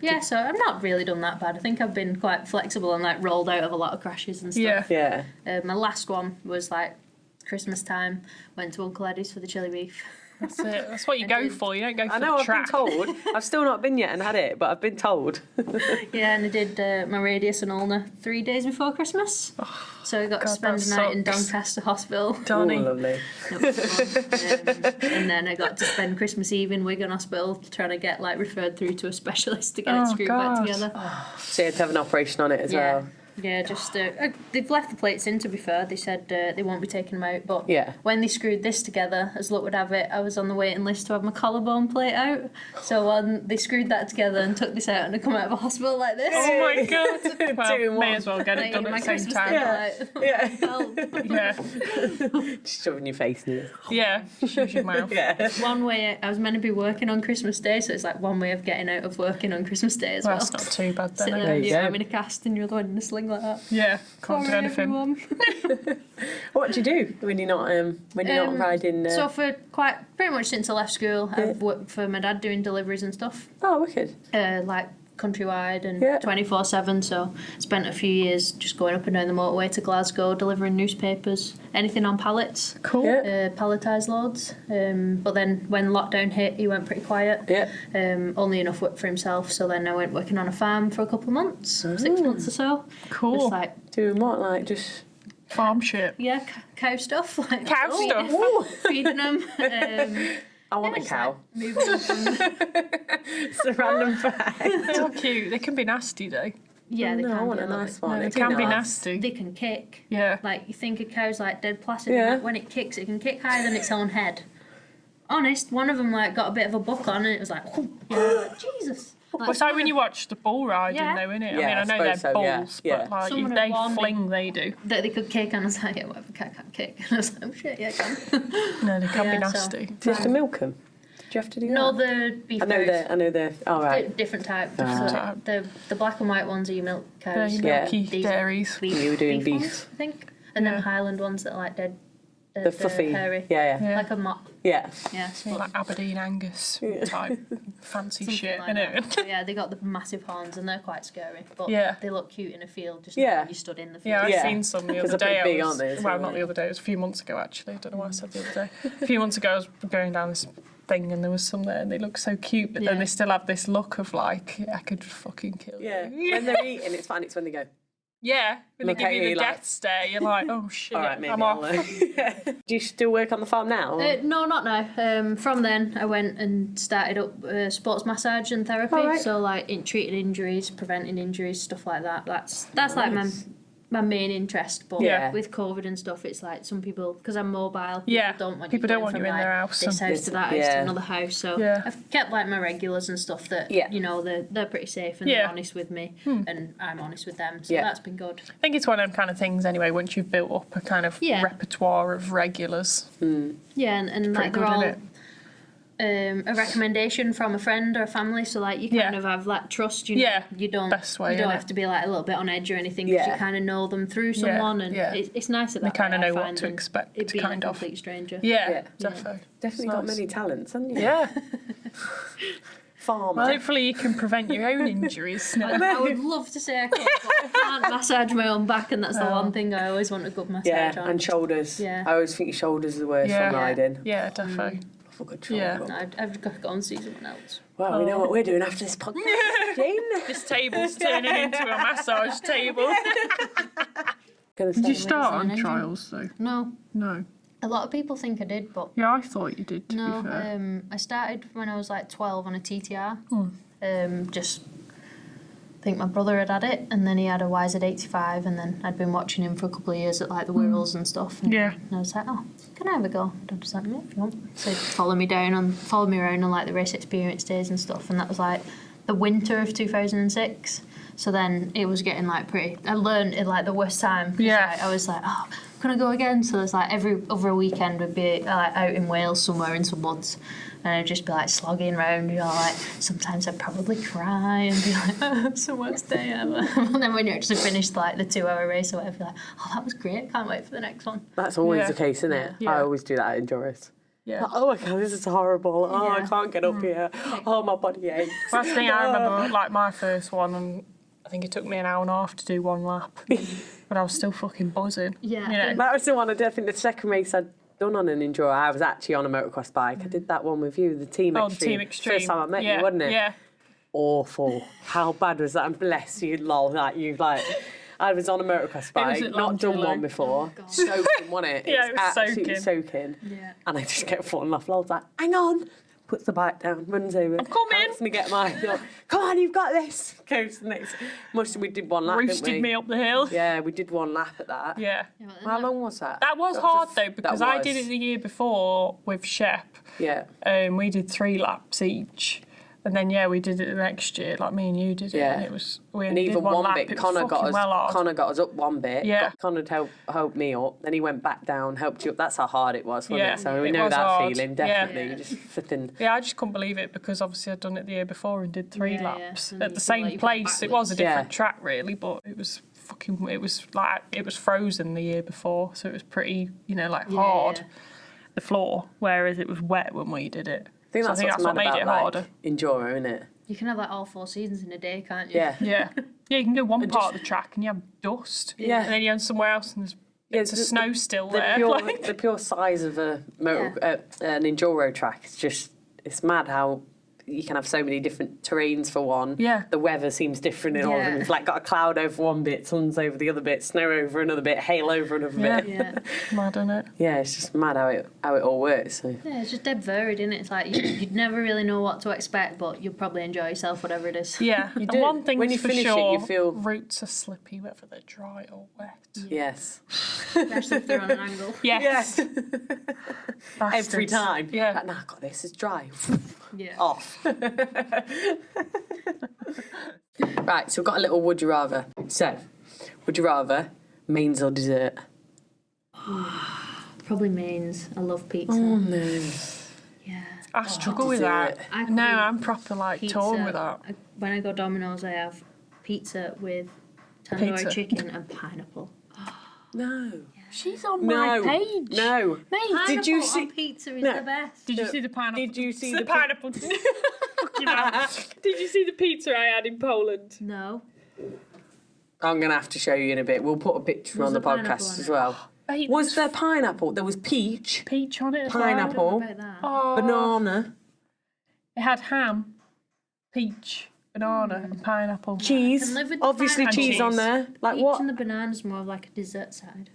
Yeah, so I've not really done that bad. I think I've been quite flexible and like rolled out of a lot of crashes and stuff. Yeah. Yeah. My last one was like Christmas time. Went to Uncle Eddie's for the chili beef. That's it. That's what you go for. You don't go for I know, the I've track. been told. I've still not been yet and had it, but I've been told. Yeah, and I did my radius and ulnar 3 days before Christmas. So I got to God, spend that the night in sucks. Doncaster Hospital. Donny. Oh, lovely. That was fun. And then I got to spend Christmas Eve in Wigan Hospital trying to get like referred through to a specialist to get it screwed back God. together. So you had to have an operation on it as Yeah. well. Yeah, just they've left the plates in. To be fair, they said they won't be taking them out. But Yeah. when they screwed this together, as luck would have it, I was on the waiting list to have my collarbone plate out. So they screwed that together and took this out, and I come out of a hospital like this. Oh my god. Two in Well, one. may as well get it Like, done my at the same Christmas time. dinner, Yeah. Help. Yeah. Just shoving your face in it. Yeah. Shut your mouth. Yeah. One way I was meant to be working on Christmas Day, so it's like one way of getting out of working on Christmas Day as Well, well. that's not too bad then. Sitting eh? there, you you go. know, in a cast, and you're the one in a sling like that. Yeah. Can't do Sorry, anything. everyone. What do you do when you're not riding? So for pretty much since I left school, I've worked for my dad doing deliveries and stuff, Oh, wicked. like countrywide and Yeah. 24/7. So spent a few years just going up and down the motorway to Glasgow, delivering newspapers, anything on pallets, Cool. Yeah. palletised loads. But then when lockdown hit, he went pretty quiet. Yeah. Only enough work for himself. So then I went working on a farm for a couple of months, 6 months or so. Cool. Just like Doing what? Like just. Farm shit. yeah, cow stuff. Like Cow feeding- stuff? feeding them. I want a just, cow. like, moving them from It's a random fact. They're cute. They can be nasty though. yeah, they No, I can want be a little nice bit- one. They It'd can be nice. nasty. They can kick. Yeah. Like you think a cow's like dead placid, Yeah. and when it kicks, it can kick higher than its own head. Honest, one of them like got a bit of a buck on, and it was like, like Jesus. Well, it's like when you watch the bull riding, Yeah. though, isn't it? Yeah, I mean, I know I they're suppose so, yeah, bulls, yeah. but like Someone if they had warned me. fling, they do. That they could kick, and I was like, yeah, whatever, cat can't kick. And I was like, oh shit, yeah, I can. No, they can be Yeah, so- nasty. Do you have to milk them? Do you have to do No, that? the beef I know cows. I know the. Oh, right. Different type. Ah. So the black and white ones are your milk They're cows. your Yeah. milky These dairies. You were doing beef. ones, I think. And Yeah. then Highland ones that are like dead. The fluffy. hairy. Yeah, yeah. Yeah. Like a mop. Yeah. Yeah. So Like Aberdeen Angus type fancy something shit, like innit? that. So, yeah, they got the massive horns and they're quite scary. But Yeah. they look cute in a field, just Yeah. like you stood in the field. Yeah, I've Yeah. seen some the 'Cause other they're day. pretty big, I was, aren't they, as well, well? not the other day. It was a few months ago, actually. I don't know why I said the other day. A few months ago, I was going down this thing and there was some there and they look so cute, but then Yeah. they still have this look of like, I could fucking kill Yeah. you. When they're eating, it's fine. It's when they go. Yeah, when they Look give at you you, the like- death stare, you're like, oh shit, All right, maybe. I'm off. Do you still work on the farm now? or- No, not now. From then, I went and started up sports massage and therapy. Oh, right. So like treating injuries, preventing injuries, stuff like that. That's like my main interest. But Yeah. with COVID and stuff, it's like some people, because I'm mobile, Yeah, people don't want people you don't going want from, you in like, their house this and- house to that house to Yeah. another house. So Yeah. I've kept like my regulars and stuff that Yeah. you know they're pretty safe and Yeah. they're honest with me and I'm honest with them. So Yeah. that's been good. I think it's one of them kind of things anyway, once you've built up a kind of Yeah. repertoire of regulars. Yeah, and Pretty like good, they're all innit? a recommendation from a friend or a family, so like you kind Yeah. of have like trust. You know, Yeah, you don't best way, you don't innit? have to be like a little bit on edge or anything because Yeah. you kind of know them through someone, and yeah. it's nice that They that kind of way, I know what find, to than expect, it being kind a of. complete stranger. Yeah, Yeah. defo. Definitely It's got nice. many talents, haven't you? Yeah. Farmer. Well, hopefully you can prevent your own injuries. No. I would love to say I could, but I can't massage my own back, and that's the one thing I always want a good massage Yeah, on. and shoulders. Yeah. I always think your shoulders are the worst Yeah. from riding. Yeah, defo. Love a good shoulder Yeah. rub. I've got to go and see someone else. Well, we know what we're doing after this podcast, Jane. This table's turning into a massage table. Did Did you start Amazing, on isn't it? trials though? No, No. a lot of people think I did, but Yeah, I thought you did, to no. be fair. I started when I was like 12 on a TTR. Just I think my brother had it, and then he had a YZ85, and then I'd been watching him for a couple of years at like the Wirralls and stuff. And Yeah. I was like, oh, can I have a go? And I was like, yeah, if you want. So he'd follow me around on like the race experience days and stuff, and that was like the winter of 2006. So then it was getting like pretty. I learned at like the worst time. 'Cause, Yeah. like, I was like, oh, can I go again? So it's like every other weekend would be like out in Wales somewhere in some woods, and I'd just be like slogging around, you know, like sometimes I'd probably cry and be like, oh, it's the worst day ever. And then when you actually finished like the 2-hour race or whatever, you're like, oh, that was great, can't wait for the next one. That's always the case, isn't it? Yeah. I always do that at Enduros. Yeah. Like, oh my God, this is horrible. Oh, I Yeah. can't get up here. Oh, my body aches. First thing I remember, like my first one, and I think it took me an hour and a half to do one lap, but I was still fucking buzzing. Yeah. You know? That was the one I think the second race I'd done on an Enduro. I was actually on a motocross bike. I did that one with you, the Team Extreme. The Team Extreme. First time I met yeah. you, wasn't it? Yeah. Awful. How bad was that? And bless you, lol. I was on a motocross bike, at not done Longdrillo. one before. God. Soaking, wasn't it? Yeah, it was absolutely soaking. Yeah. And I just kept falling off. Lol's like, hang on. Puts the bike down, runs over. I'm coming. Helps me get mine. Come on, you've got this. Goes to the next. We did one lap, Roosted didn't we? me up the hill. Yeah, we did one lap at that. Yeah. How long was that? That was hard though, because that I did it the year before with Shep. Yeah. We did 3 laps each. And then we did it the next year, like me and you did it. Yeah. And it was we And only did even one one lap. bit, It was Connor got fucking us. well hard. Connor got us up one bit. Yeah. Connor helped me up. Then he went back down, helped you up. That's how hard it was, wasn't Yeah, it? So we it know was that hard. feeling Yeah. definitely. You just flipping. Yeah, I just couldn't believe it because obviously I'd done it the year before and did 3 Yeah, yeah. laps And at you the feel like same you got place. It was a backwards. different Yeah. track really, but it was it was frozen the year before, so it was pretty, hard. Yeah. The floor, whereas it was wet when we did it. I think So that's what's what mad made about it harder. Enduro, isn't it? You can have like all 4 seasons in a day, can't you? Yeah. Yeah, you can go one part of the track and you have dust. Yeah. And then you're somewhere else and there's bits of snow still The there. pure, like- the pure size of an enduro track is just, it's mad how you can have so many different terrains for one. Yeah. The weather seems different in all of them. Yeah. It's like got a cloud over one bit, sun's over the other bit, snow over another bit, hail over another Yeah. bit. Yeah. Mad, isn't it? Yeah, it's just mad how it all works. So. Yeah, it's just dead varied, isn't it? It's like you'd never really know what to expect, but you'll probably enjoy yourself, whatever it is. Yeah. And do. one thing's When you for finish it, sure, you feel- routes are slippy, whether they're dry or wet. Yes. Especially if they're on an angle. Yes. Every Bastards. time. Yeah. Like, nah, I got this, it's dry. Yeah. Off. Right, so we've got a little would you rather. So, would you rather mains or dessert? Probably mains. I love pizza. No. Yeah. I struggle with dessert. that. I No, could eat I'm proper torn with that. When I go Domino's, I have pizza with tandoori Pizza. chicken and pineapple. No. She's on No. my page. No. Mate, Did you Pineapple see? on pizza is No. the best. Did you see the pineapple? Did you see the the pineapple? Fucking hell. Did you see the pizza I had in Poland? No. I'm going to have to show you in a bit. We'll put a picture Was on the there pineapple podcast on as it? well. Mate, Was there pineapple? There was peach, peach on it as Pineapple. well? About that. Oh, banana, It had ham, peach, banana, and pineapple. cheese. can live with the Obviously pineapple. cheese on Cheese. there. Like Peach what? and the banana's more of like a dessert side.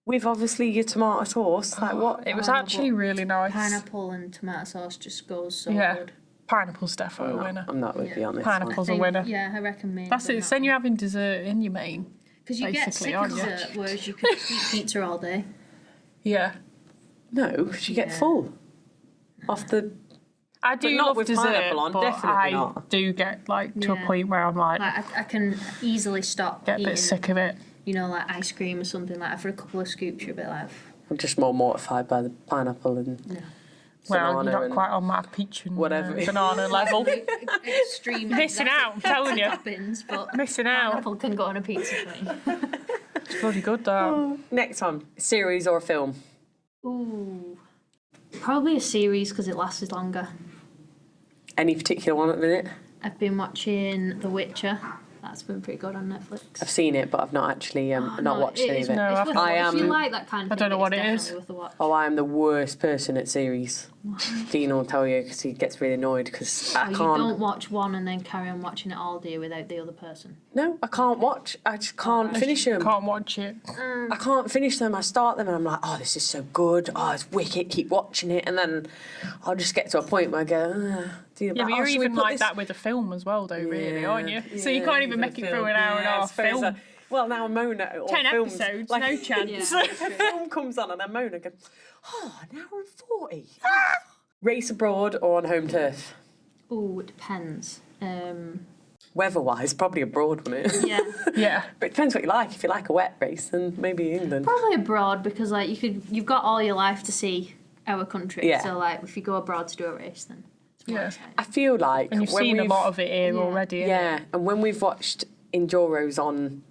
With obviously your tomato sauce. Like what? It was Oh, actually really nice. Pineapple and tomato sauce just goes so Yeah. good. Pineapple's definitely a winner. I'm not with you on this Pineapple's a I think- winner. Yeah, I reckon mains. That's it. It's then you're having dessert in your main. Because you get basically, sick of aren't you? dessert, whereas you could eat pizza all day. Yeah. No, because you get Yeah. full. Off the... I do not love with dessert, pineapple on, but definitely I not. do get like to a Yeah. point where I'm like, Like I can easily stop get a eating, bit sick of it. you know, like ice cream or something like that. For a couple of scoops, you're a bit like, I'm just more mortified by the pineapple and no. Well, banana you're not and quite on my peach and whatever. banana level. Extreme. Missing out, I'm telling you. Toppings, but Missing out. pineapple can go on a pizza for me. It's bloody good though. Next one, series or a film? Ooh. Probably a series because it lasts longer. Any particular one at the minute? I've been watching The Witcher. That's been pretty good on Netflix. I've seen it, but I've not actually not watched any of it. No, It's worth I a watch. If you am- like that kind of I thing, don't know what it's it is. definitely worth a watch. Oh, I am the worst person at series. Dean will tell you because he gets really annoyed because I Oh, you can't. don't watch one and then carry on watching it all day without the other person. No, I can't watch. I just can't finish them. Can't watch it. I can't finish them. I start them and I'm like, oh, this is so good. Oh, it's wicked. Keep watching it, and then I'll just get to a point where I go, Yeah, but you're even like that with a film as well, though, really, aren't you? So you can't even make it through an hour and a half film. Well, now I moan at all 10 films. episodes, Like, no chance. Yeah. a film comes on and I moan and go, oh, an hour and 40. Race abroad or on home turf? Oh, it depends. Weather-wise, probably abroad, wouldn't it? Yeah. Yeah. But it depends what you like. If you like a wet race, then maybe England. Probably abroad because like you've got all your life to see our country. Yeah. So like if you go abroad to do a race, then it's more exciting. I feel like And you've when seen a we've- lot of it here already. Yeah, and when we've watched Enduros on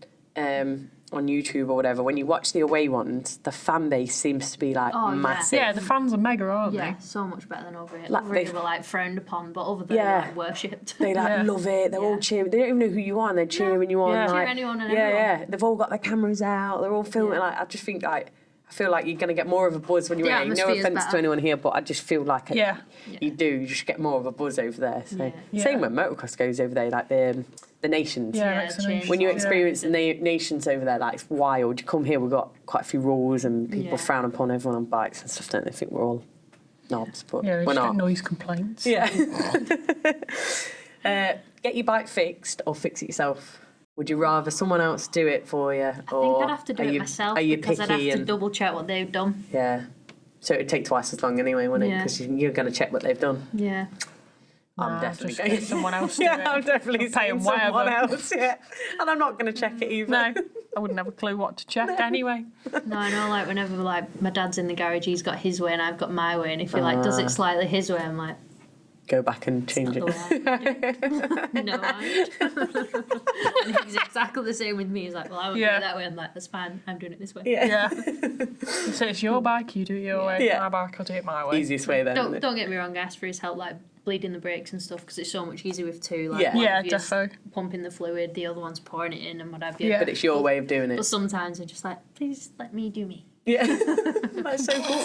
YouTube or whatever, when you watch the away ones, the fan base seems to be like Oh, yeah. massive. Yeah, the fans are mega, aren't Yeah, they? so much better than over here. Like, Over they- here, we're like frowned upon, but over there, Yeah. we're like worshipped. They like Yeah. love it. They're all Yeah. cheering. They don't even know who you are, and they're cheering you on. Yeah. Like, Cheer anyone and yeah, everyone. yeah. They've all got their cameras out. They're all filming. Yeah. Like, I just think like I feel like you're going to get more of a buzz when you're The away. No atmosphere's offense to better. anyone here, but I just feel like Yeah. you do. You just get more of a buzz over there. So Yeah. same when motocross goes over there, like the nations. Yeah, Yeah, vaccination. change. When you Yeah. experience the nations over there, like it's wild. You come here, we've got quite a few rules, and people Yeah. frown upon everyone on bikes and stuff. Don't they think we're all knobs? But Yeah, they we're just get not. noise complaints. Yeah. Get your bike fixed or fix it yourself. Would you rather someone else do it for you, I think or I'd have to do are it you, myself Are you because I'd picky have to and double check what they've done. yeah? So it'd take twice as long anyway, wouldn't it? Yeah. Because you're going to check what they've done. Yeah. I'm Nah, definitely just going. get someone else to do Yeah, it. I'm definitely I'll pay 'em saying someone whatever. else. Yeah, and I'm not going to check it either. No, I wouldn't have a clue what to check anyway. No, I know, like, whenever, like, my dad's in the garage, he's got his way and I've got my way, and if he, like, does it slightly his way, I'm like, Go back and change it. no, I And he's exactly the same with me. He's like, well, I won't do Yeah. it that way. I'm like, that's fine. I'm doing it this way. Yeah. Yeah. So it's your bike, you do it your way. Yeah. My bike, I'll do it my way. Easiest way then. isn't it? Don't get me wrong, I asked for his help, like, bleeding the brakes and stuff, because it's so much easier with two. Like, Yeah. one Yeah, of you's defo. pumping the fluid, the other one's pouring it in and what have you. Yeah. But it's your way of doing But it. sometimes I'm just like, please let me do me. Yeah, that's so cool.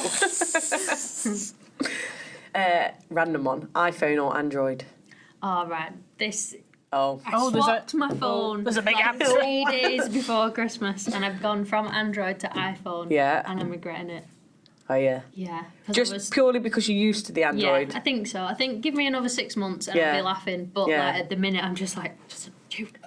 Random one: iPhone or Android? All right, this. Oh, I Oh, there's a- swapped my phone there's a big like answer. 3 days before Christmas, and I've gone from Android to iPhone. Yeah. And I'm regretting it. oh yeah. Yeah. 'cause Just I was, purely because you're used to the Android. Yeah, I think so. I think give me another 6 months and Yeah. I'll be laughing. But Yeah. like at the minute, I'm just like,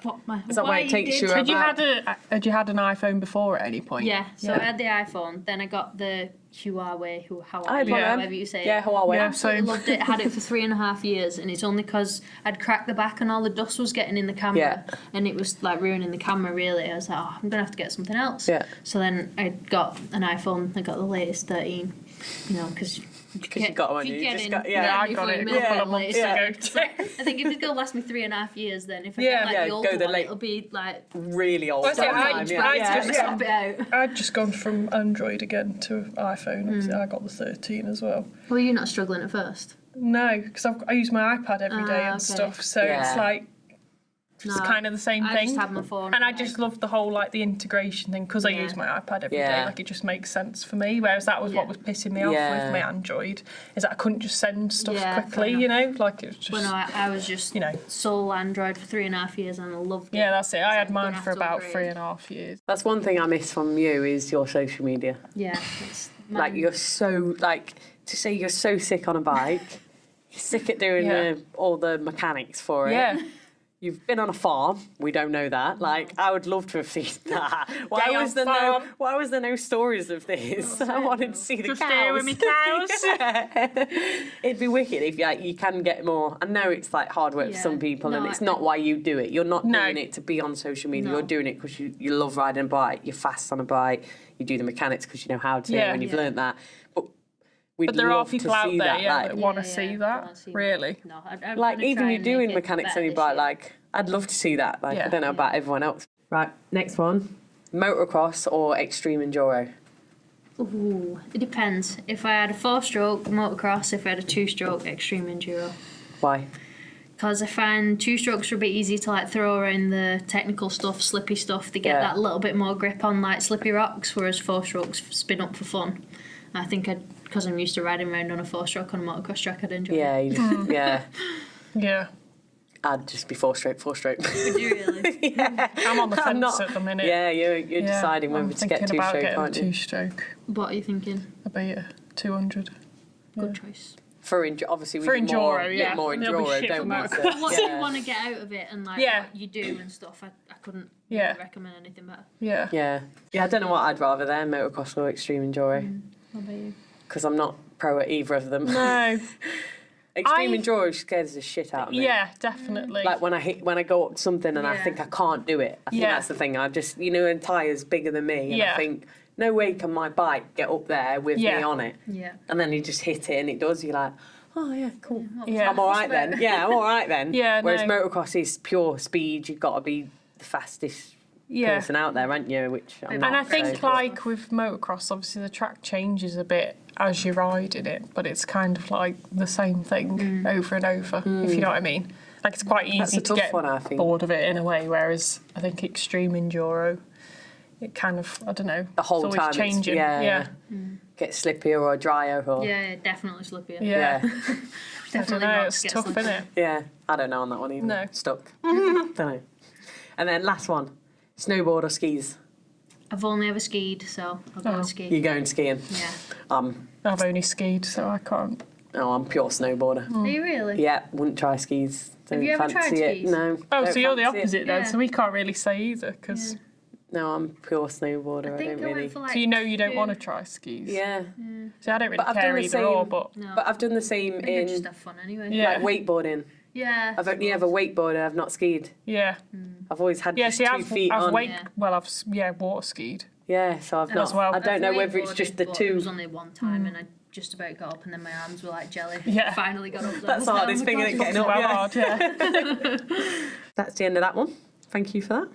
what my? Is that why it takes you Had you about- had an iPhone before at any point? Yeah. So Yeah. I had the iPhone, then I got the Huawei, I had one of them. however you say Yeah, it. Huawei. Yeah. Absolutely Same. loved it. Had it for 3.5 years, and it's only because I'd cracked the back and all the dust was getting in the camera, Yeah. and it was like ruining the camera. Really, I was like, oh, I'm gonna have to get something else. Yeah. So then I got an iPhone. I got the latest 13. You know, because you got one, you just got- yeah. I got it a couple of months ago. I think if it's gonna last me 3.5 years, then if I Yeah. get like Yeah, the go older the one, late- it'll be like Really old. Well, see, I- time, I yeah. just- swap it out. I'd just gone from Android again to iPhone. Obviously, I got the 13 as well. Were you not struggling at first? No, because I use my iPad every day and okay. stuff, so Yeah. it's like it's No, kind of the same I thing. just had my phone. And I like- just love the whole like the integration thing because I Yeah. use my iPad every day. Yeah. Like it just makes sense for me. Whereas that was Yeah. what was pissing me off Yeah. with my Android is that I couldn't just send stuff Yeah, fair quickly. enough. You know, like it was just Well, no, I was just you know. sole Android for 3.5 years and I loved it. Yeah, that's it. I had I'm mine gonna for have to about upgrade. 3.5 years. That's one thing I miss from you is your social media. Yeah, it's Like you're so like to say you're so sick on a bike. You're sick at doing Yeah. all the mechanics for it. Yeah. You've been on a farm. We don't know that. Like, I would love to have seen that. Why Day was on there farm. Why was there no stories of this? I wanted to see the Just cows. there with me cows. Yeah. It'd be wicked if you can get more. I know it's like hard work for Yeah. some people, and No, it's I- not why you do it. You're not No. doing it to be on social media. No. You're doing it because you love riding a bike. You're fast on a bike. You do the mechanics because you know how to, Yeah. and you've Yeah. learned that. But we'd But there are love people to out see there that. yeah, like, that want to Yeah, see yeah, that. wanna see Really. No, like I'm gonna even try you and doing make it mechanics on better your this bike, year. like I'd love to see that. Like I Yeah. don't know about everyone else. Right, next one. Motocross or extreme enduro? Ooh, it depends. If I had a 4-stroke motocross, if I had a 2-stroke extreme enduro. Why? Because I find 2-strokes are a bit easy to like throw around the technical stuff, slippy stuff, to get Yeah. that little bit more grip on like slippy rocks, whereas 4-strokes spin up for fun. I think because I'm used to riding around on a 4-stroke on a motocross track, I'd enjoy Yeah, it. you just, yeah. Yeah. I'd just be four stroke. Would you really? I'm on the I'm fence not- at the minute. Yeah, you're Yeah, deciding whether I'm to get thinking two about stroke, getting aren't a you? 2-stroke. What are you thinking? A beta 200. Good choice. For obviously we For need more, enduro, yeah. more There'll be enduro, shit don't for we? motocross. So, What you yeah. want to get out of it and like Yeah. what you do and stuff, I couldn't Yeah. really recommend anything better. Yeah. Yeah, I don't know what I'd rather there, motocross or extreme enduro, What about you? because I'm not pro at either of them. No. Extreme enduro scares the shit out of me. Yeah, definitely. Like when I go up to something and I think I can't do it. I think that's the thing. I just, and tyres bigger than me. And I think, no way can my bike get up there with me on it. Yeah. And then you just hit it and it does. You're like, oh yeah, cool. Yeah. I'm all right then. Yeah, I'm all right then. Yeah. Whereas motocross is pure speed. You've got to be the fastest person out there, aren't you? Which I'm not. And I think like with motocross, obviously the track changes a bit as you ride in it, but it's kind of like the same thing over and over, if you know what I mean. Like it's quite easy to get bored of it in a way, whereas I think extreme enduro, it kind of, I don't know, the whole it's time always changing. Get slippier or drier or Yeah, definitely slippier. Yeah. Definitely I don't know, not it's to get tough, slippery. isn't it? yeah. I don't know on that one either. No. Stuck. Don't know. And then last one, snowboard or skis. I've only ever skied, so I'll go and ski. You're going skiing. Yeah. I've only skied, so I can't. No, I'm pure snowboarder. Are you really? Yeah, wouldn't try skis. Don't you ever fancy tried it. skis? No. Oh, don't so you're the fancy it. opposite then, Yeah. so we can't really say either, because No, I'm pure snowboarder. I, think don't I really. went for like so you don't want to try skis. Yeah. So I don't really But I've done care the either or, same- but No. But I've done the same I think I just in have fun anyway. Yeah. like wakeboarding. Yeah. I've only ever wakeboarded. I've not skied. yeah. I've always had Yeah, just see, 2 I've feet on. water skied. Yeah, so I've not. As well. I don't know I've whether it's just the wakeboarded, but It two. was only one time, and I just about got up, and then my arms were like jelly. Yeah. Finally got up there. That's the hardest thing, isn't it, getting up? Well Yeah. hard, yeah. That's the end of that one. Thank you for that.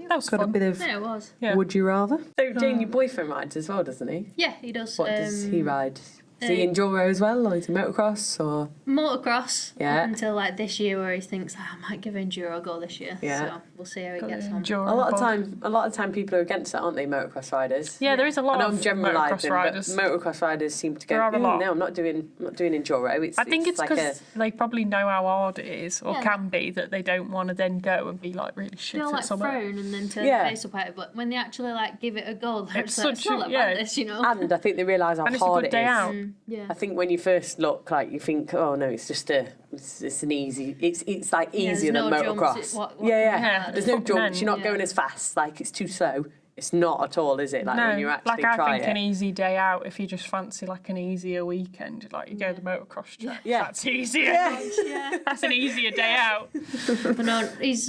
That was Got a fun. bit of Yeah, it was. Yeah. would you rather? So Jane, your boyfriend rides as well, doesn't he? Yeah, he does. What does he ride? Is he enduro as well, or is he motocross, or? Motocross. Yeah. Up until like this year, where he thinks I might give enduro a go this year. Yeah. So we'll see how he gets on. A lot of time, people are against it, aren't they? Motocross riders. Yeah, there is a I lot know of I'm generalising, but riders. motocross riders seem to go. There are a lot. No, I'm not doing enduro. I think it's like because they probably know how hard it is, or Yeah. can be, that they don't want to then go and be like really shit They'll at like something. frown and then turn Yeah. their face up at it, but when they actually like give it a go, they're It's just like, it's such not a- that yeah. bad, this, you know. And I think they realise how And it's a hard good it day is. out. Yeah. I think when you first look, like you think, oh no, it's just it's an easy. It's like easier there's than no jumps, motocross. it's what yeah. Yeah, There's it's no fucking jumps. You're not end. going Yeah. as fast. Like it's too slow. It's not at all, is it? Like No, when you actually like I try think an it. easy day out, if you just fancy like an easier weekend, like you go to the motocross track, Yeah. that's easier. Yeah. That's an easier day out. But no, he's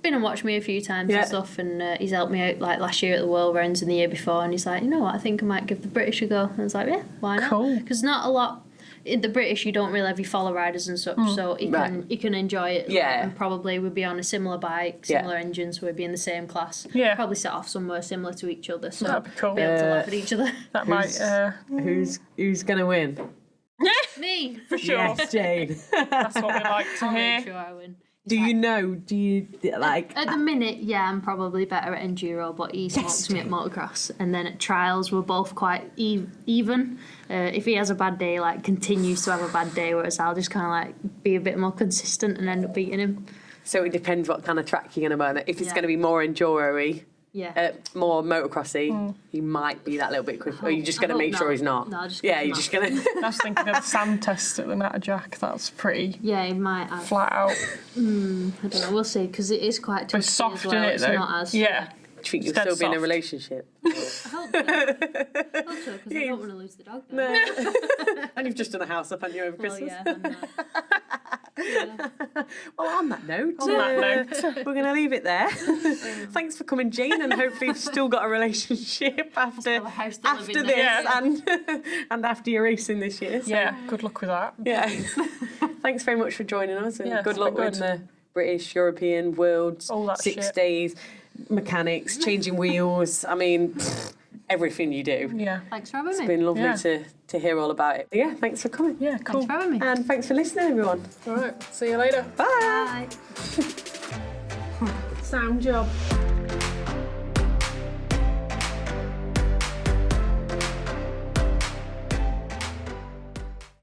been and watched me a few times Yeah. and stuff, and he's helped me out like last year at the World Rounds and the year before, and he's like, you know what, I think I might give the British a go. And I was like, yeah, why not? Cool. Because not a lot. In the British, you don't really have your follow riders and such, so he can enjoy it. Yeah. And probably would be on a similar bike, similar engine, so we'd be in the same class. Yeah. Probably set off somewhere similar to each other, so That'd be cool. be able to laugh at each other. That might, Who's gonna win? Me. for sure. Yes, Jane. That's what we like to I'll make hear. sure I win. Do you know? Do you like? At the minute, yeah, I'm probably better at enduro, but he smokes me at motocross. And then at trials, we're both quite even. If he has a bad day, like continues to have a bad day, whereas I'll just kind of like be a bit more consistent and end up beating him. So it depends what kind of track you're gonna burn. If it's Yeah. gonna be more enduro-y, Yeah. more motocrossy, he might be that little bit quicker. Or you're just I gonna hope make sure not. he's not. No, I'll just yeah, cut him you're just gonna. I was thinking of the sand test at the Natterjack. That's pretty Yeah, he might have. flat out. I don't know, we'll see, because it is quite twisty It's soft, as well. isn't it, It's though? not as... Yeah. Do you think you'll It's dead still be in a soft. relationship? I hope so. Because I don't want to lose the dog, though. And you've just done a house up, haven't you, over Well, Christmas? yeah, Well, on that note, we're going to leave it there. Thanks for coming, Jane, and hopefully you've still got a relationship after have a house to live after in this there. and after your racing this year. So, Yeah, good luck with that. yeah. Thanks very much for joining us, and Yeah, good it's luck been with good. the British, European, World, All that 6 shit. days, mechanics, changing wheels. I mean, everything you do. Yeah. Thanks for having me. It's been lovely Yeah. to hear all about it. But yeah, thanks for coming. Yeah, cool. Thanks for having me. And thanks for listening, everyone. All right, see you later. Bye. Bye. Sound job.